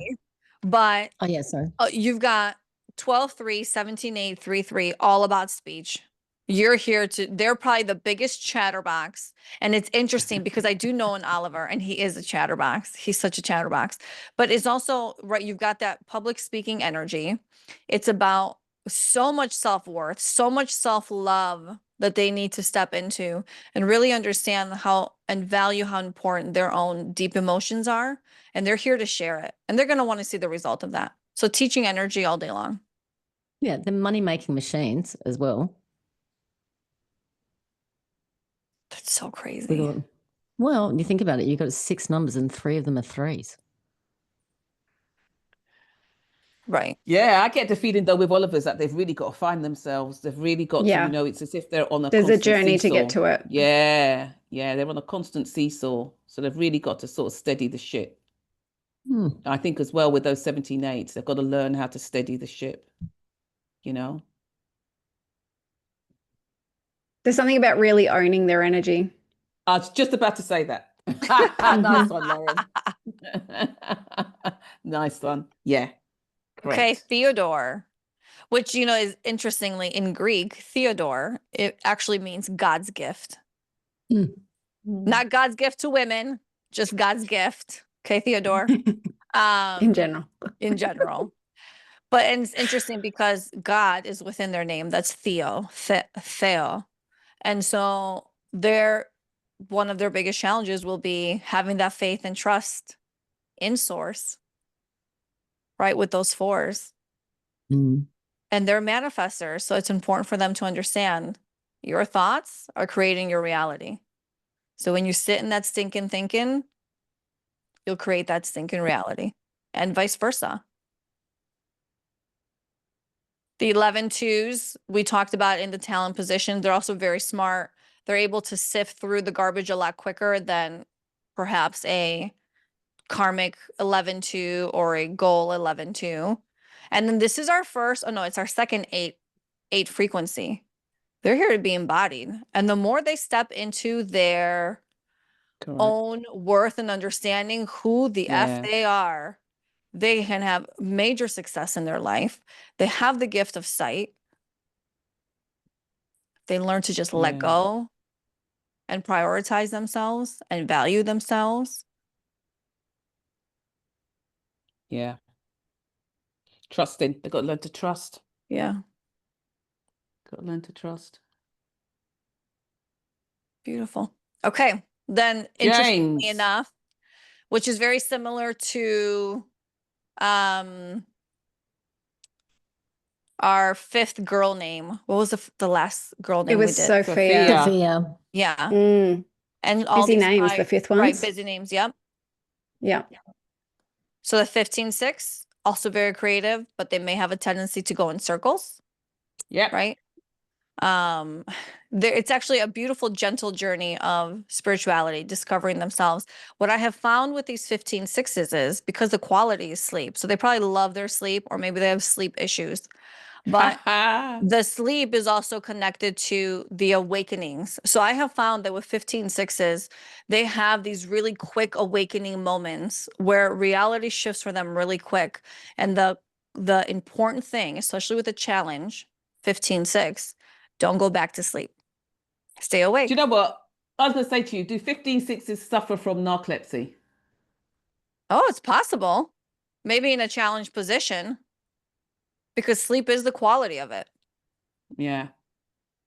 But sorry. You've got 12-3, 17-8, 3-3, all about speech. You're here they're probably the biggest chatterbox. And it's interesting because I do know an Oliver, and he is a chatterbox. He's such a chatterbox. But it's also, right, you've got that public speaking energy. It's about so much self-worth, so much self-love that they need to step into and really understand how and value how important their own deep emotions are. And they're here to share it. And they're going to want to see the result of that. So teaching energy all day long. Yeah, the money-making machines as well. That's so crazy. Well, you think about it, you've got 6 numbers and 3 of them are 3s. Right. Yeah, I get the feeling though with Oliver's that they've really got to find themselves. They've really got to, Yeah. you know, it's as if they're on a There's a constant journey to get seesaw. to it. Yeah, yeah, they're on a constant seesaw. So they've really got to sort of steady the ship. I think as well with those 17/8s, they've got to learn how to steady the ship, you know? There's something about really owning their energy. I was just about to say that. Nice one, Lauren. Nice one. Yeah. Okay, Correct. Theodore, which, you know, is interestingly in Greek, Theodore, it actually means God's gift. Not God's gift to women, just God's gift. Okay, Theodore. In general. In general. But and it's interesting because God is within their name. That's Theo. And so one of their biggest challenges will be having that faith and trust in source, right? With those 4s. And they're manifestors. So it's important for them to understand your thoughts are creating your reality. So when you sit in that stinking thinking, you'll create that stinking reality, and vice versa. The 11/2s we talked about in the talent position, they're also very smart. They're able to sift through the garbage a lot quicker than perhaps a karmic 11/2 or a goal 11/2. And then this is our first, oh no, it's our second 8 frequency. They're here to be embodied. And the more they step into their own worth and understanding who the F they are, they can have major success in their life. They have the gift of sight. They learn to just let go and prioritize themselves and value themselves. Yeah. Trusting. They've got to learn to trust. Yeah. Got to learn to trust. Beautiful. Okay. Then interestingly enough, which is very similar to our 5th girl name. What was the last girl name it we was did? Sophia. Yeah. And all busy these names, the 5th ones. Right, busy names. Yep. Yeah. So the 15/6, also very creative, but they may have a tendency to go in circles. Yeah. Right. It's actually a beautiful, gentle journey of spirituality, discovering themselves. What I have found with these 15/6s is because the quality is sleep. So they probably love their sleep, or maybe they have sleep issues. But the sleep is also connected to the awakenings. So I have found that with 15/6s, they have these really quick awakening moments where reality shifts for them really quick. And the important thing, especially with a challenge, 15/6, don't go back to sleep. Stay awake. Do you know what? I was going to say to you, do 15/6s suffer from narcolepsy? Oh, it's possible. Maybe in a challenge position, because sleep is the quality of it. Yeah.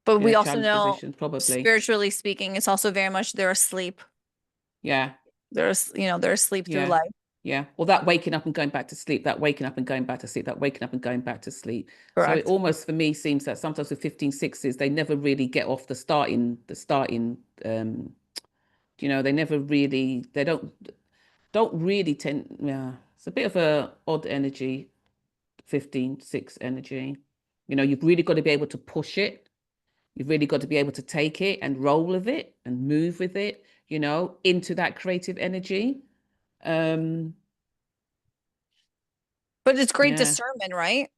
But in we a also challenge know, position, probably. spiritually speaking, it's also very much they're asleep. Yeah. They're asleep through life. Yeah. Well, that waking up and going back to sleep, that waking up and going back to sleep, that waking up and going back to sleep. Correct. So it almost for me seems that sometimes with 15/6s, they never really get off the starting, you know, they never really, they don't really tend, yeah. It's a bit of a odd energy, 15/6 energy. You know, you've really got to be able to push it. You've really got to be able to take it and roll with it and move with it, you know, into that creative energy. But it's great discernment, right?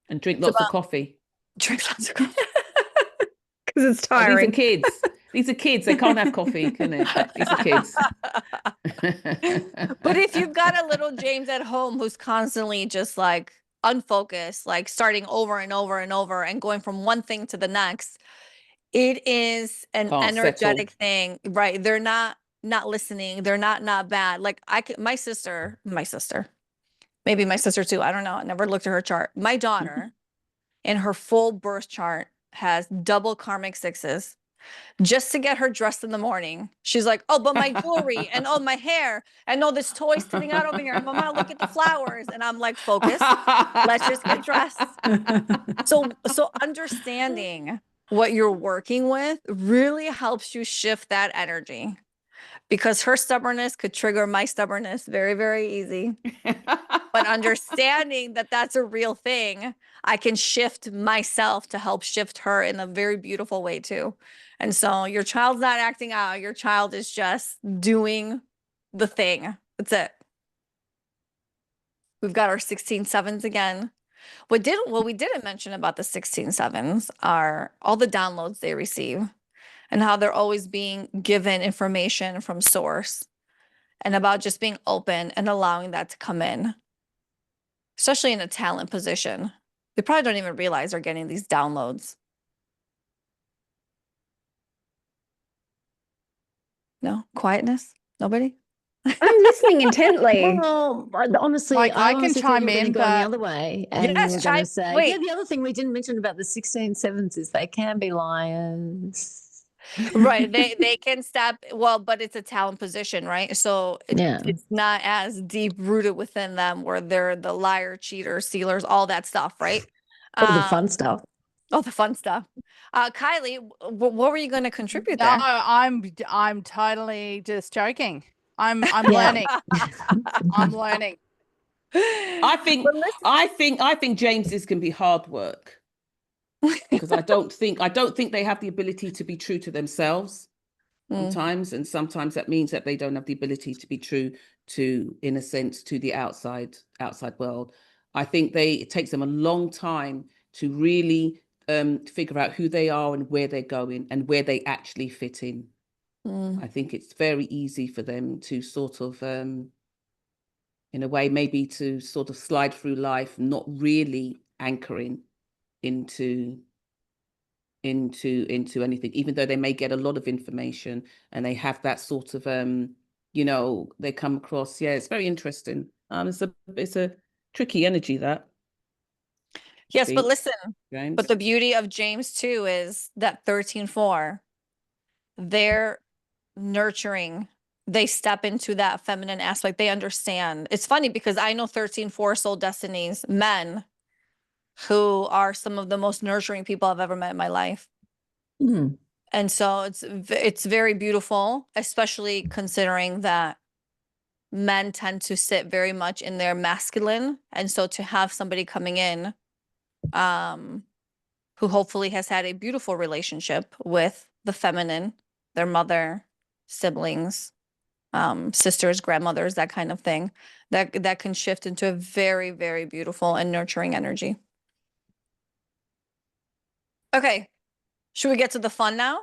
And drink lots of coffee. Drink lots of coffee. Because it's tiring. These are kids. These are kids. They can't have coffee, can they? These are kids. But if you've got a little James at home who's constantly just like unfocused, like starting over and over and over and going from one thing to the next, it is an energetic thing, right? They're not listening. They're not bad. Like my sister, maybe my sister too. I don't know. I never looked at her chart. My daughter in her full birth chart has double karmic 6s. Just to get her dressed in the morning. She's like, oh, but my jewelry and oh, my hair and oh, this toy sitting out over here. And Mama, look at the flowers. And I'm like, focus. Let's just get dressed. So understanding what you're working with really helps you shift that energy. because her stubbornness could trigger my stubbornness very, very easy. But understanding that that's a real thing, I can shift myself to help shift her in a very beautiful way too. And so your child's not acting out. Your child is just doing the thing. That's it. We've got our 16/7s again. What we didn't mention about the 16/7s are all the downloads they receive and how they're always being given information from source, and about just being open and allowing that to come in, especially in a talent position. They probably don't even realize they're getting these downloads. No? Quietness? Nobody? I'm listening intently. Well, honestly, Like, I can honestly thought chime you were in, going to go the but- other way, and you Yes, were going to say, wait. yeah. The other thing we didn't mention about the 16/7s is they can be liars. Right. They can step, well, but it's a talent position, right? So Yeah. it's not as deep rooted within them where they're the liar, cheater, stealers, all that stuff, right? All the fun stuff. Oh, the fun stuff. Kylie, what were you going to contribute No, there? I'm totally just joking. I'm Yeah. learning. I'm learning. I think James's can be hard work, because I don't think they have the ability to be true to themselves sometimes, and sometimes that means that they don't have the ability to be true to, in a sense, to the outside world. I think it takes them a long time to really figure out who they are and where they're going and where they actually fit in. I think it's very easy for them to sort of in a way, maybe to sort of slide through life, not really anchoring into anything, even though they may get a lot of information and they have that sort of they come across. Yeah, it's very interesting. It's a tricky energy, that. Yes, but listen, James. but the beauty of James too is that 13/4, they're nurturing. They step into that feminine aspect. They understand. It's funny because I know 13/4 soul destinies, men who are some of the most nurturing people I've ever met in my life. Mm. And so it's very beautiful, especially considering that men tend to sit very much in their masculine. And so to have somebody coming in who hopefully has had a beautiful relationship with the feminine, their mother, siblings, sisters, grandmothers, that kind of thing, that can shift into a very, very beautiful and nurturing energy. Okay, should we get to the fun now?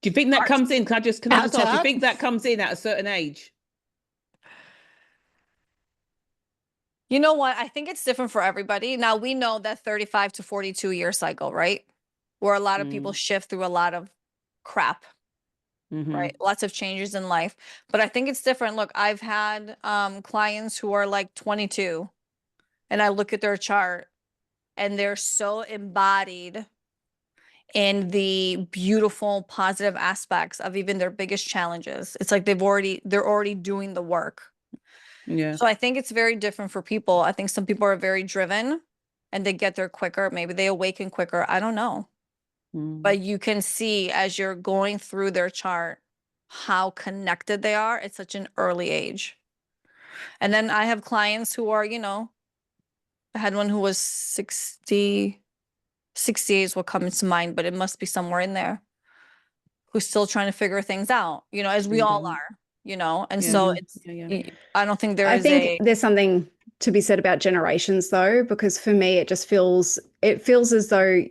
Do you think that comes in? Can I just ask? Do you think that comes in at a certain age? You know what? I think it's different for everybody. Now, we know that 35 to 42 year cycle, right? Where a lot of people shift through a lot of crap, right? Lots of changes in life. But I think it's different. Look, I've had clients who are like 22, and I look at their chart and they're so embodied in the beautiful, positive aspects of even their biggest challenges. It's like they're already doing the work. Yeah. So I think it's very different for people. I think some people are very driven and they get there quicker. Maybe they awaken quicker. I don't know. But you can see as you're going through their chart how connected they are at such an early age. And then I have clients who are, I had one who was 60 years will come into mind, but it must be somewhere in there, who's still trying to figure things out, as we all are, and so it's, I don't think there's something to be said about generations though, because for me, it feels as though,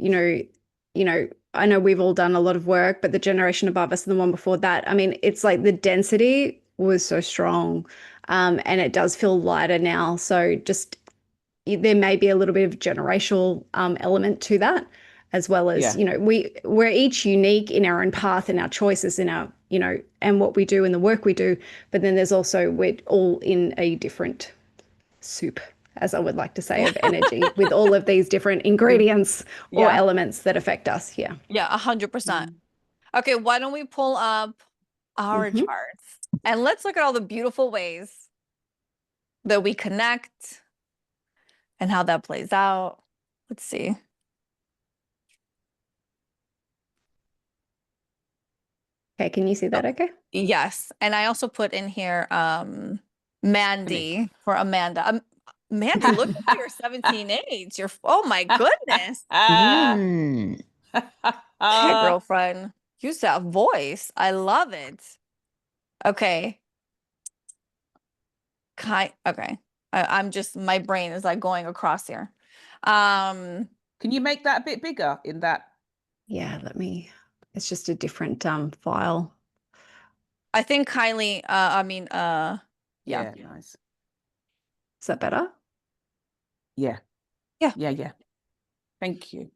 I know we've all done a lot of work, but the generation above us and the one before that, I mean, it's like the density was so strong, and it does feel lighter now. So there may be a little bit of generational element to that, as well as, we're each unique in our own path and our choices in our, and what we do and the work we do. But then there's also, we're all in a different soup, as I would like to say, of energy with all of these different ingredients or elements that affect us. Yeah. Yeah, 100%. Okay, why don't we pull up our charts and let's look at all the beautiful ways that we connect and how that plays out. Let's see. Okay, can you see that okay? Yes. And I also put in here Mandy for Amanda. Mandy, look at your 17/8. Oh my goodness. Mm. Hey, girlfriend. Use that voice. I love it. Okay. Okay. I'm just, my brain is like going across here. Can you make that a bit bigger in that? Yeah, it's just a different file. I think Kylie, Yeah, nice. Is that better? Yeah. Yeah. Yeah, yeah. Thank you.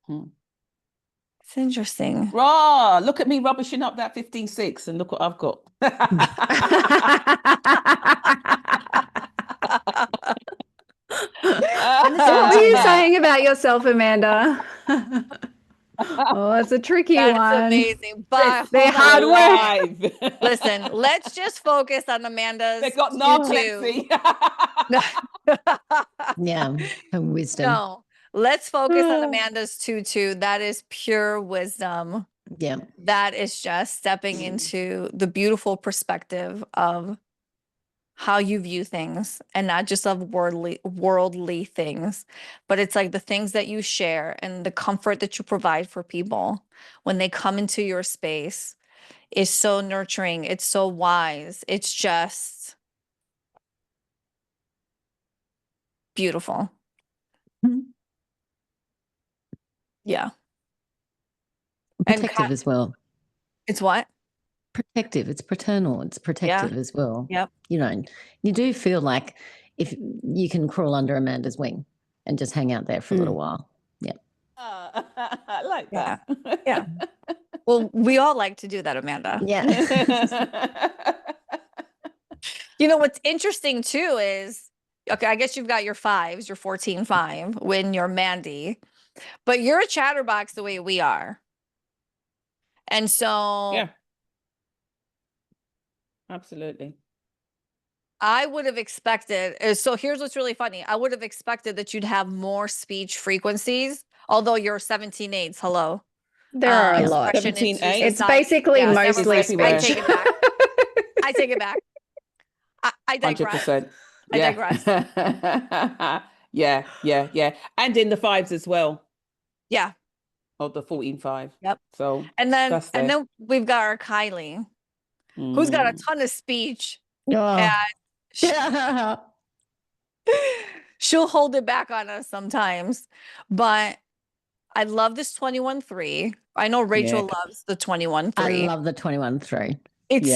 It's interesting. Raw, look at me rubbishing up that 15.6 and look what I've got. What were you saying about yourself, Amanda? Oh, it's a tricky one. That's amazing. But they're hard work. Listen, let's just focus on Amanda's. They've got narcolepsy. Yeah, her wisdom. No, let's focus on Amanda's 2-2. That is pure wisdom. Yeah. That is just stepping into the beautiful perspective of how you view things, and not just of worldly things, but it's like the things that you share and the comfort that you provide for people when they come into your space is so nurturing. It's so wise. It's just beautiful. Yeah. Protective as well. It's what? Protective. It's paternal. It's protective as well. Yep. You know, you do feel like if you can crawl under Amanda's wing and just hang out there for a little while. Yeah. I like that. Yeah. Well, we all like to do that, Amanda. Yeah. You know, what's interesting too is, okay, I guess you've got your 5s, your 14-5 when you're Mandy, but you're a chatterbox the way we are. And so yeah. Absolutely. I would have expected, so here's what's really funny. I would have expected that you'd have more speech frequencies, although you're 17/8. Hello. There are a lot. 17/8. It's basically mostly speech. I take it back. I take it back. I digress. 100%. I digress. Yeah, yeah, yeah. And in the 5s as well. Yeah. Of the 14/5. Yep. So and then we've got our Kylie, who's got a ton of speech. And she'll hold it back on us sometimes. But I love this 21/3. I know Rachel loves the 21/3. I love the 21/3. It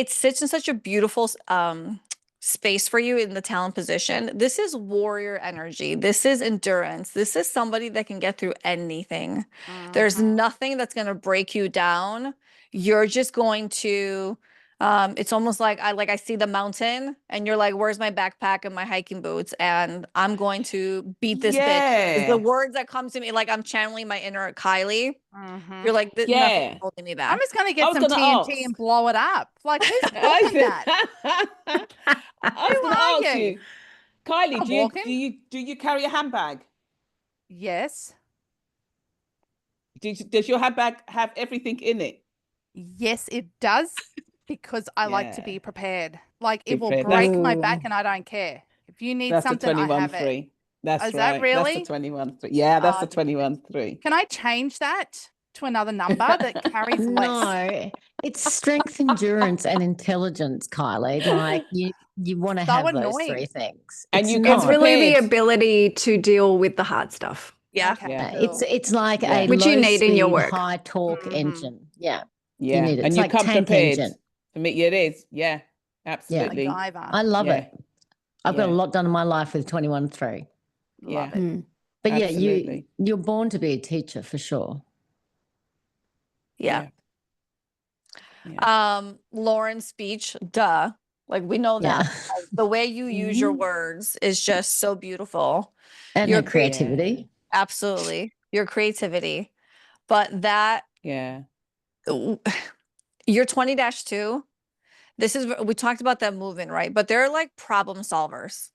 sits in such a beautiful space for you in the talent position. This is warrior energy. This is endurance. This is somebody that can get through anything. There's nothing that's going to break you down. You're just going to, it's almost like I see the mountain and you're like, where's my backpack and my hiking boots? And I'm going to beat this bitch. The words that come to me, like I'm channeling my inner Kylie. You're like, nothing's holding me back. I'm just going to get some TNT and blow it up. Like, who's doing that? I was going to ask you, Kylie, do you carry a handbag? Yes. Does your handbag have everything in it? Yes, it does, because I like to be prepared. Like, it will break my back and I don't care. If you need something, I have it. That's Is right. that really? That's the 21/3. Yeah, that's the 21/3. Can I change that to another number that carries less? No, it's strength, endurance, and intelligence, Kylie. Like you want to have those 3 things. And it's really the ability to deal with the hard stuff. Yeah. Okay, It's like a which you need in your work. high torque engine. Yeah. Yeah. You need it. And it's you like come tank prepared. engine. For me, it is. Yeah. Absolutely. I love it. I've got a lot done in my life with 21/3. Love it. But you're born to be a teacher for sure. Yeah. Lauren's speech, duh. Like, we know that. The way you use your words is just so beautiful. And your creativity. Absolutely. Your creativity. But that, you're 20-2. This is, we talked about that movement, right? But they're like problem solvers.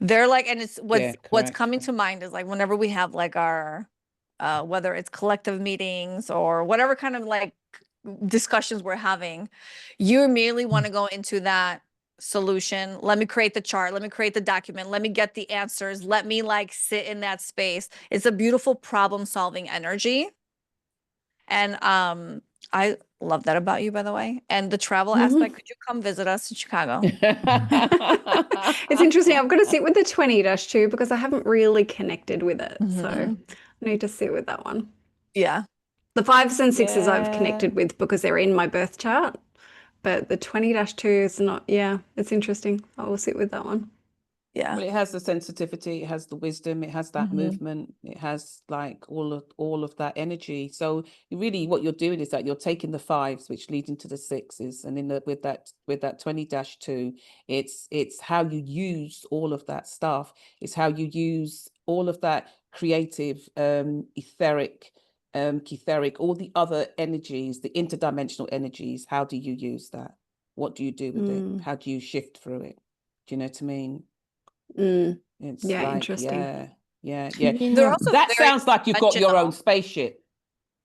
They're like, and it's what's coming to mind is like whenever we have like our whether it's collective meetings or whatever kind of like discussions we're having, you immediately want to go into that solution. Let me create the chart. Let me create the document. Let me get the answers. Let me like sit in that space. It's a beautiful problem solving energy. And I love that about you, by the way. And the travel aspect, could you come visit us in Chicago? It's interesting. I've got to sit with the 20-2 because I haven't really connected with it. So I need to sit with that one. Yeah. The 5s and 6s I've connected with because they're in my birth chart. But the 20-2 is not, it's interesting. I will sit with that one. Yeah. Well, it has the sensitivity, it has the wisdom, it has that movement, it has like all of that energy. So really what you're doing is that you're taking the 5s, which lead into the 6s, and with that 20-2, it's how you use all of that stuff. It's how you use all of that creative, etheric, all the other energies, the interdimensional energies. How do you use that? What do you do with it? How do you shift through it? Do you know what I mean? It's like, interesting. Yeah. They're also That sounds like you've got your own spaceship.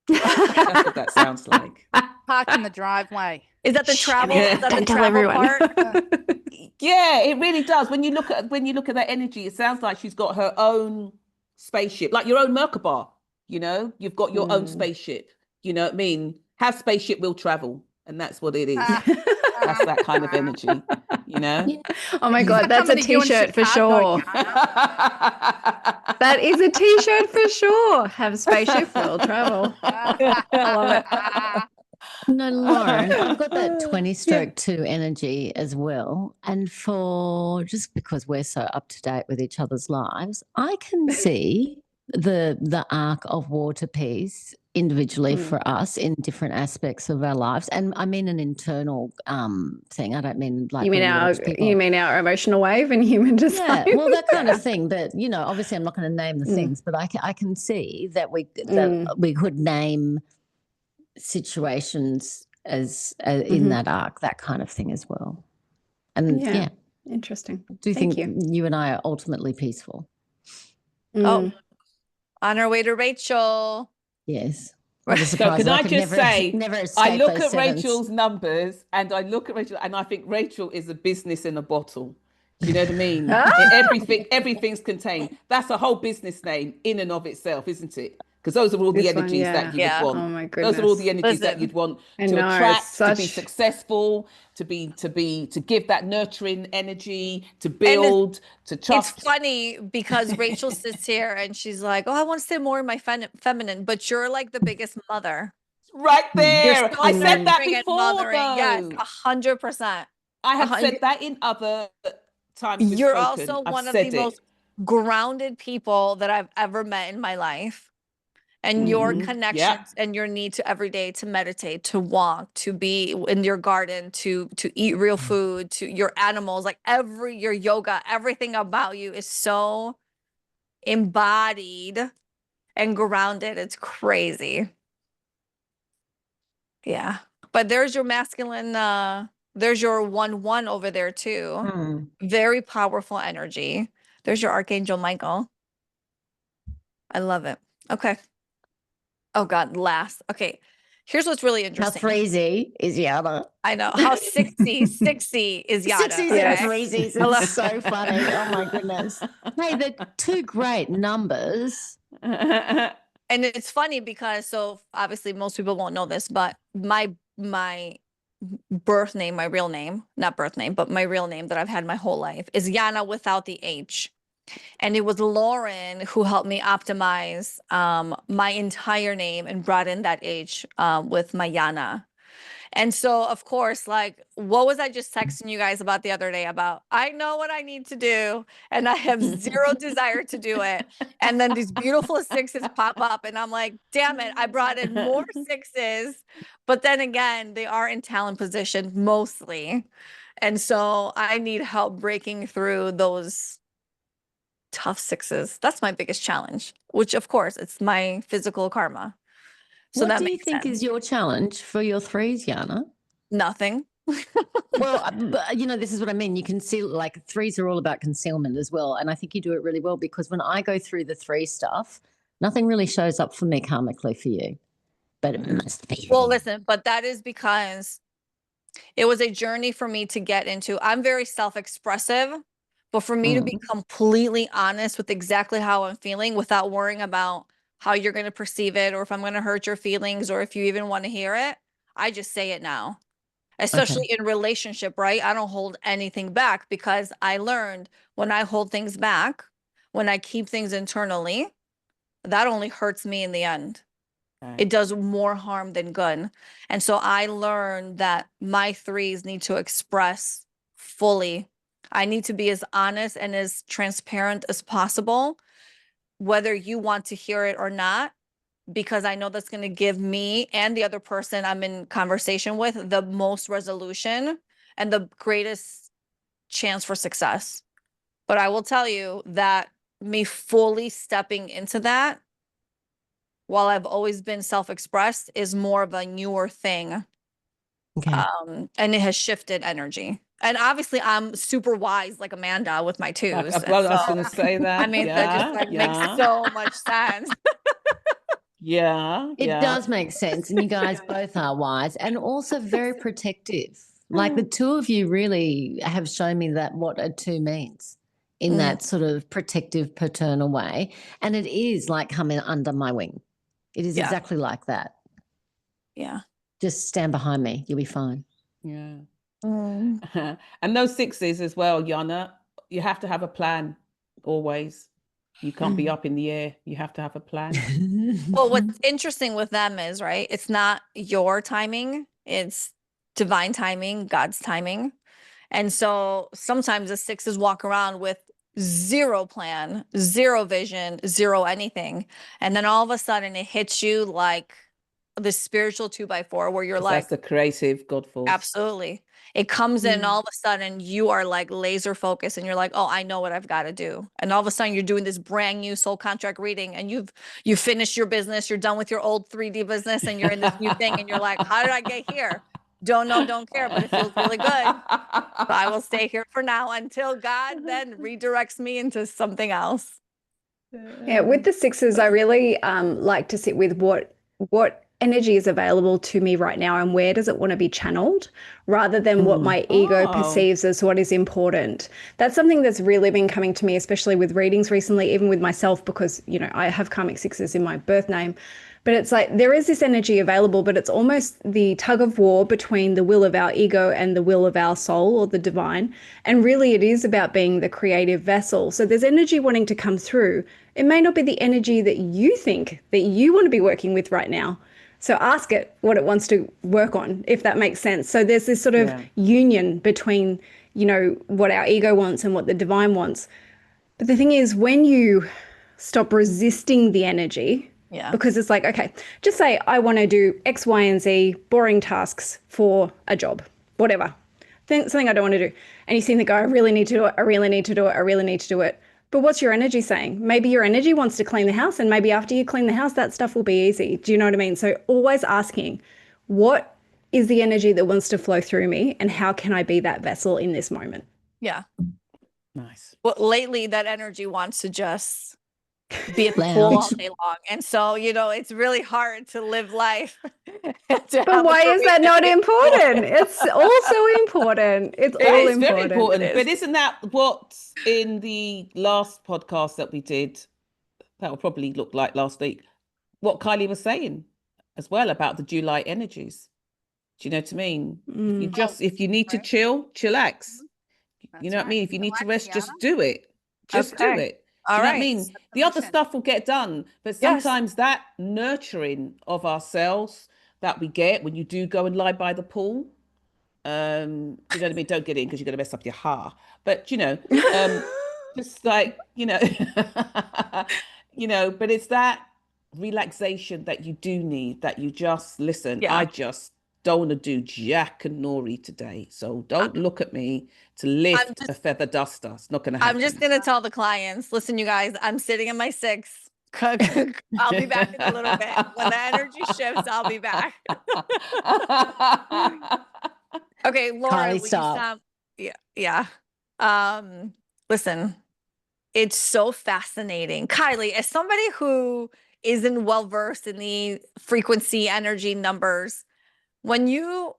That's what that sounds like. Parked in the driveway. Is that the travel? Is that the travel part? Yeah, it really does. When you look at that energy, it sounds like she's got her own spaceship, like your own Merkaba. You know, you've got your own spaceship. You know what I mean? Have spaceship will travel, and that's what it is. That's that kind of energy, you know? Yeah. Oh my God, that's a t-shirt for sure. That is a t-shirt for sure. Have spaceship will travel. I love it. No, Lauren, I've got that 20-2 energy as well. And just because we're so up to date with each other's lives, I can see the arc of War to Peace individually for us in different aspects of our lives. And I mean an internal thing. I don't mean like you mean our emotional wave and human design. Yeah, well, that kind of thing. But obviously, I'm not going to name the things, but I can see that we could name situations as in that arc, that kind of thing as well. And interesting. Do you think you and I are ultimately peaceful? Oh, on our way to Rachel. Yes. So can I just say, I look at 7s. Rachel's numbers and I think Rachel is a business in a bottle. Do you know what I mean? Everything's contained. That's a whole business name in and of itself, isn't it? Because those are all the energies that you would want. Oh my goodness. Those are all the energies that you'd want to attract, to be successful, to give that nurturing energy, to build, to trust. It's funny because Rachel sits here and she's like, "Oh, I want to stay more in my feminine," but you're like the biggest mother. Right there. I said that before, Yes, 100%. I have said that in other times. You're also one of the most grounded people that I've ever met in my life. And your connections and your need to every day to meditate, to walk, to be in your garden, to eat real food, to your animals, like your yoga, everything about you is so embodied and grounded. It's crazy. Yeah. But there's your masculine, there's your 1-1 over there too. Very powerful energy. There's your Archangel Michael. I love it. Okay. Oh God, last. Okay. Here's what's really interesting. How threesy is Yana? I know. How 60 is Yana. 60s and threesies. It's so funny. Oh my goodness. Hey, they're two great numbers. And it's funny because, so obviously most people won't know this, but my birth name, my real name, not birth name, but my real name that I've had my whole life is Yana without the H. And it was Lauren who helped me optimize my entire name and brought in that H with my Yana. And so, of course, like, what was I just texting you guys about the other day about? I know what I need to do, and I have zero desire to do it. And then these beautiful 6s pop up, and I'm like, damn it, I brought in more 6s. But then again, they are in talent position mostly. And so I need help breaking through those tough 6s. That's my biggest challenge, which of course it's my physical karma. So what do you think is your challenge for your 3s, Yana? Nothing. Well, this is what I mean. You can see like 3s are all about concealment as well. And I think you do it really well because when I go through the 3 stuff, Nothing really shows up for me karmically for you, but it must be. Well, listen, but that is because it was a journey for me to get into. I'm very self-expressive, but for me to be completely honest with exactly how I'm feeling without worrying about how you're going to perceive it or if I'm going to hurt your feelings or if you even want to hear it, I just say it now. Especially in relationship, right? I don't hold anything back because I learned when I hold things back, when I keep things internally, that only hurts me in the end. It does more harm than good. And so I learned that my threes need to express fully. I need to be as honest and as transparent as possible, whether you want to hear it or not, because I know that's going to give me and the other person I'm in conversation with the most resolution and the greatest chance for success. But I will tell you that me fully stepping into that, while I've always been self-expressed, is more of a newer thing. Okay. And it has shifted energy. And obviously I'm super wise like Amanda with my twos. Well, I was going to say that. I mean, that just like makes so much sense. It does make sense. And you guys both are wise and also very protective. Like the two of you really have shown me that what a two means in that sort of protective, paternal way. And it is like coming under my wing. It is exactly like that. Yeah. Just stand behind me. You'll be fine. Yeah. And those sixes as well, Yana, you have to have a plan always. You can't be up in the air. You have to have a plan. Well, what's interesting with them is, right, it's not your timing, it's divine timing, God's timing. And so sometimes the sixes walk around with zero plan, zero vision, zero anything. And then all of a sudden it hits you like the spiritual 2x4 where you're like, that's the creative God force. Absolutely. It comes in all of a sudden you are like laser focused and you're like, oh, I know what I've got to do. And all of a sudden you're doing this brand new soul contract reading and you finished your business. You're done with your old 3D business and you're in this new thing. And you're like, how did I get here? Don't know, don't care, but it feels really good. So I will stay here for now until God then redirects me into something else. Yeah, with the sixes, I really like to sit with what energy is available to me right now and where does it want to be channeled rather than what my ego perceives as what is important. That's something that's really been coming to me, especially with readings recently, even with myself, because, you know, I have karmic sixes in my birth name. But it's like there is this energy available, but it's almost the tug of war between the will of our ego and the will of our soul or the divine. And really it is about being the creative vessel. So there's energy wanting to come through. It may not be the energy that you think that you want to be working with right now. So ask it what it wants to work on, if that makes sense. So there's this sort of union between, you know, what our ego wants and what the divine wants. But the thing is, when you stop resisting the energy, because it's like, okay, just say I want to do X, Y, and Z boring tasks for a job, whatever, something I don't want to do. And you seem to go, I really need to do it. I really need to do it. I really need to do it. But what's your energy saying? Maybe your energy wants to clean the house, and maybe after you clean the house, that stuff will be easy. Do you know what I mean? So always asking, what is the energy that wants to flow through me, and how can I be that vessel in this moment? Yeah. Nice. Well, lately that energy wants to just be at the pool all day long. And so, you know, it's really hard to live life. But why is that not important? It's also important. It's all important. Very important. But isn't that what in the last podcast that we did, that will probably look like last week, what Kylie was saying as well about the July energies? Do you know what I mean? If you need to chillax. You know what I mean? If you need to rest, just do it. Just do it. Do you know what I mean? The other stuff will get done. But sometimes that nurturing of ourselves that we get when you do go and lie by the pool, you know what I mean? Don't get in because you're going to mess up your hair. But, you know, just like, you know, you know, but it's that relaxation that you do need, that you just listen. I just don't want to do Jack and Nori today. So don't look at me to lift a feather duster. It's not going to happen. I'm just going to tell the clients, listen, you guys, I'm sitting in my 6. I'll be back in a little bit. When the energy shifts, I'll be back. Okay, Laura, will you stop? Yeah. Listen, it's so fascinating. Kylie, as somebody who isn't well versed in the frequency, energy, numbers, when you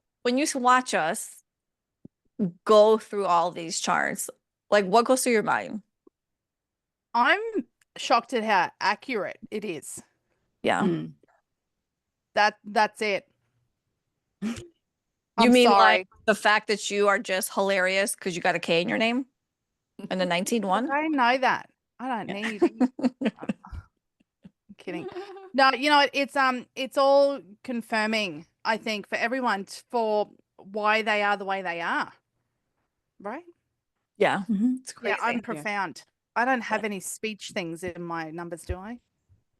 watch us go through all these charts, like what goes through your mind? I'm shocked at how accurate it is. Yeah. Mm. That's it. You I'm mean sorry. like the fact that you are just hilarious because you got a K in your name and a 19-1? I know that. I don't need. I'm kidding. No, you know, it's all confirming, I think, for everyone for why they are the way they are. Right? Yeah. Mm-hmm. It's crazy. Yeah, I'm profound. I don't have any speech things in my numbers, do I?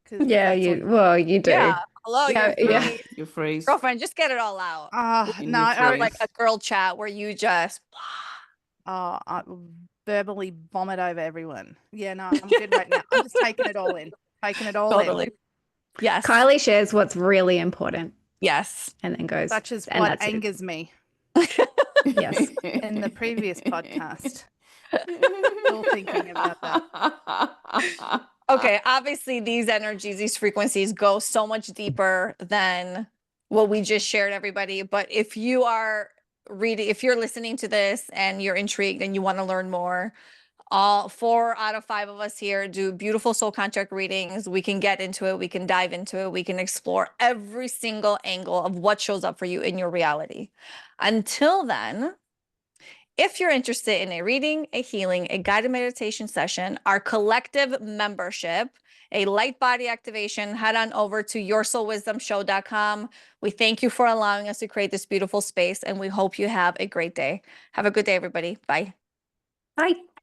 'Cause Yeah, that's you on- well, you do. Yeah. Hello, Yeah, you're yeah. free. You're freeze. Girlfriend, just get it all out. In no, your Or phrase. like a girl chat where you just I verbally vomit over everyone. Yeah, no, I'm good right now. I'm just taking it all in. Taking it all in. totally. Yes. Kylie shares what's really important Yes. and then goes, Such as and what that's it. angers me Yes. in the previous podcast. Still thinking about that. Okay, obviously these energies, these frequencies go so much deeper than what we just shared, everybody. But if you are if you're listening to this and you're intrigued and you want to learn more, all 4 out of 5 of us here do beautiful soul contract readings. We can get into it. We can dive into it. We can explore every single angle of what shows up for you in your reality. Until then, if you're interested in a reading, a healing, a guided meditation session, our collective membership, a light body activation, head on over to yoursoulwisdomshow.com. We thank you for allowing us to create this beautiful space, and we hope you have a great day. Have a good day, everybody. Bye. Bye.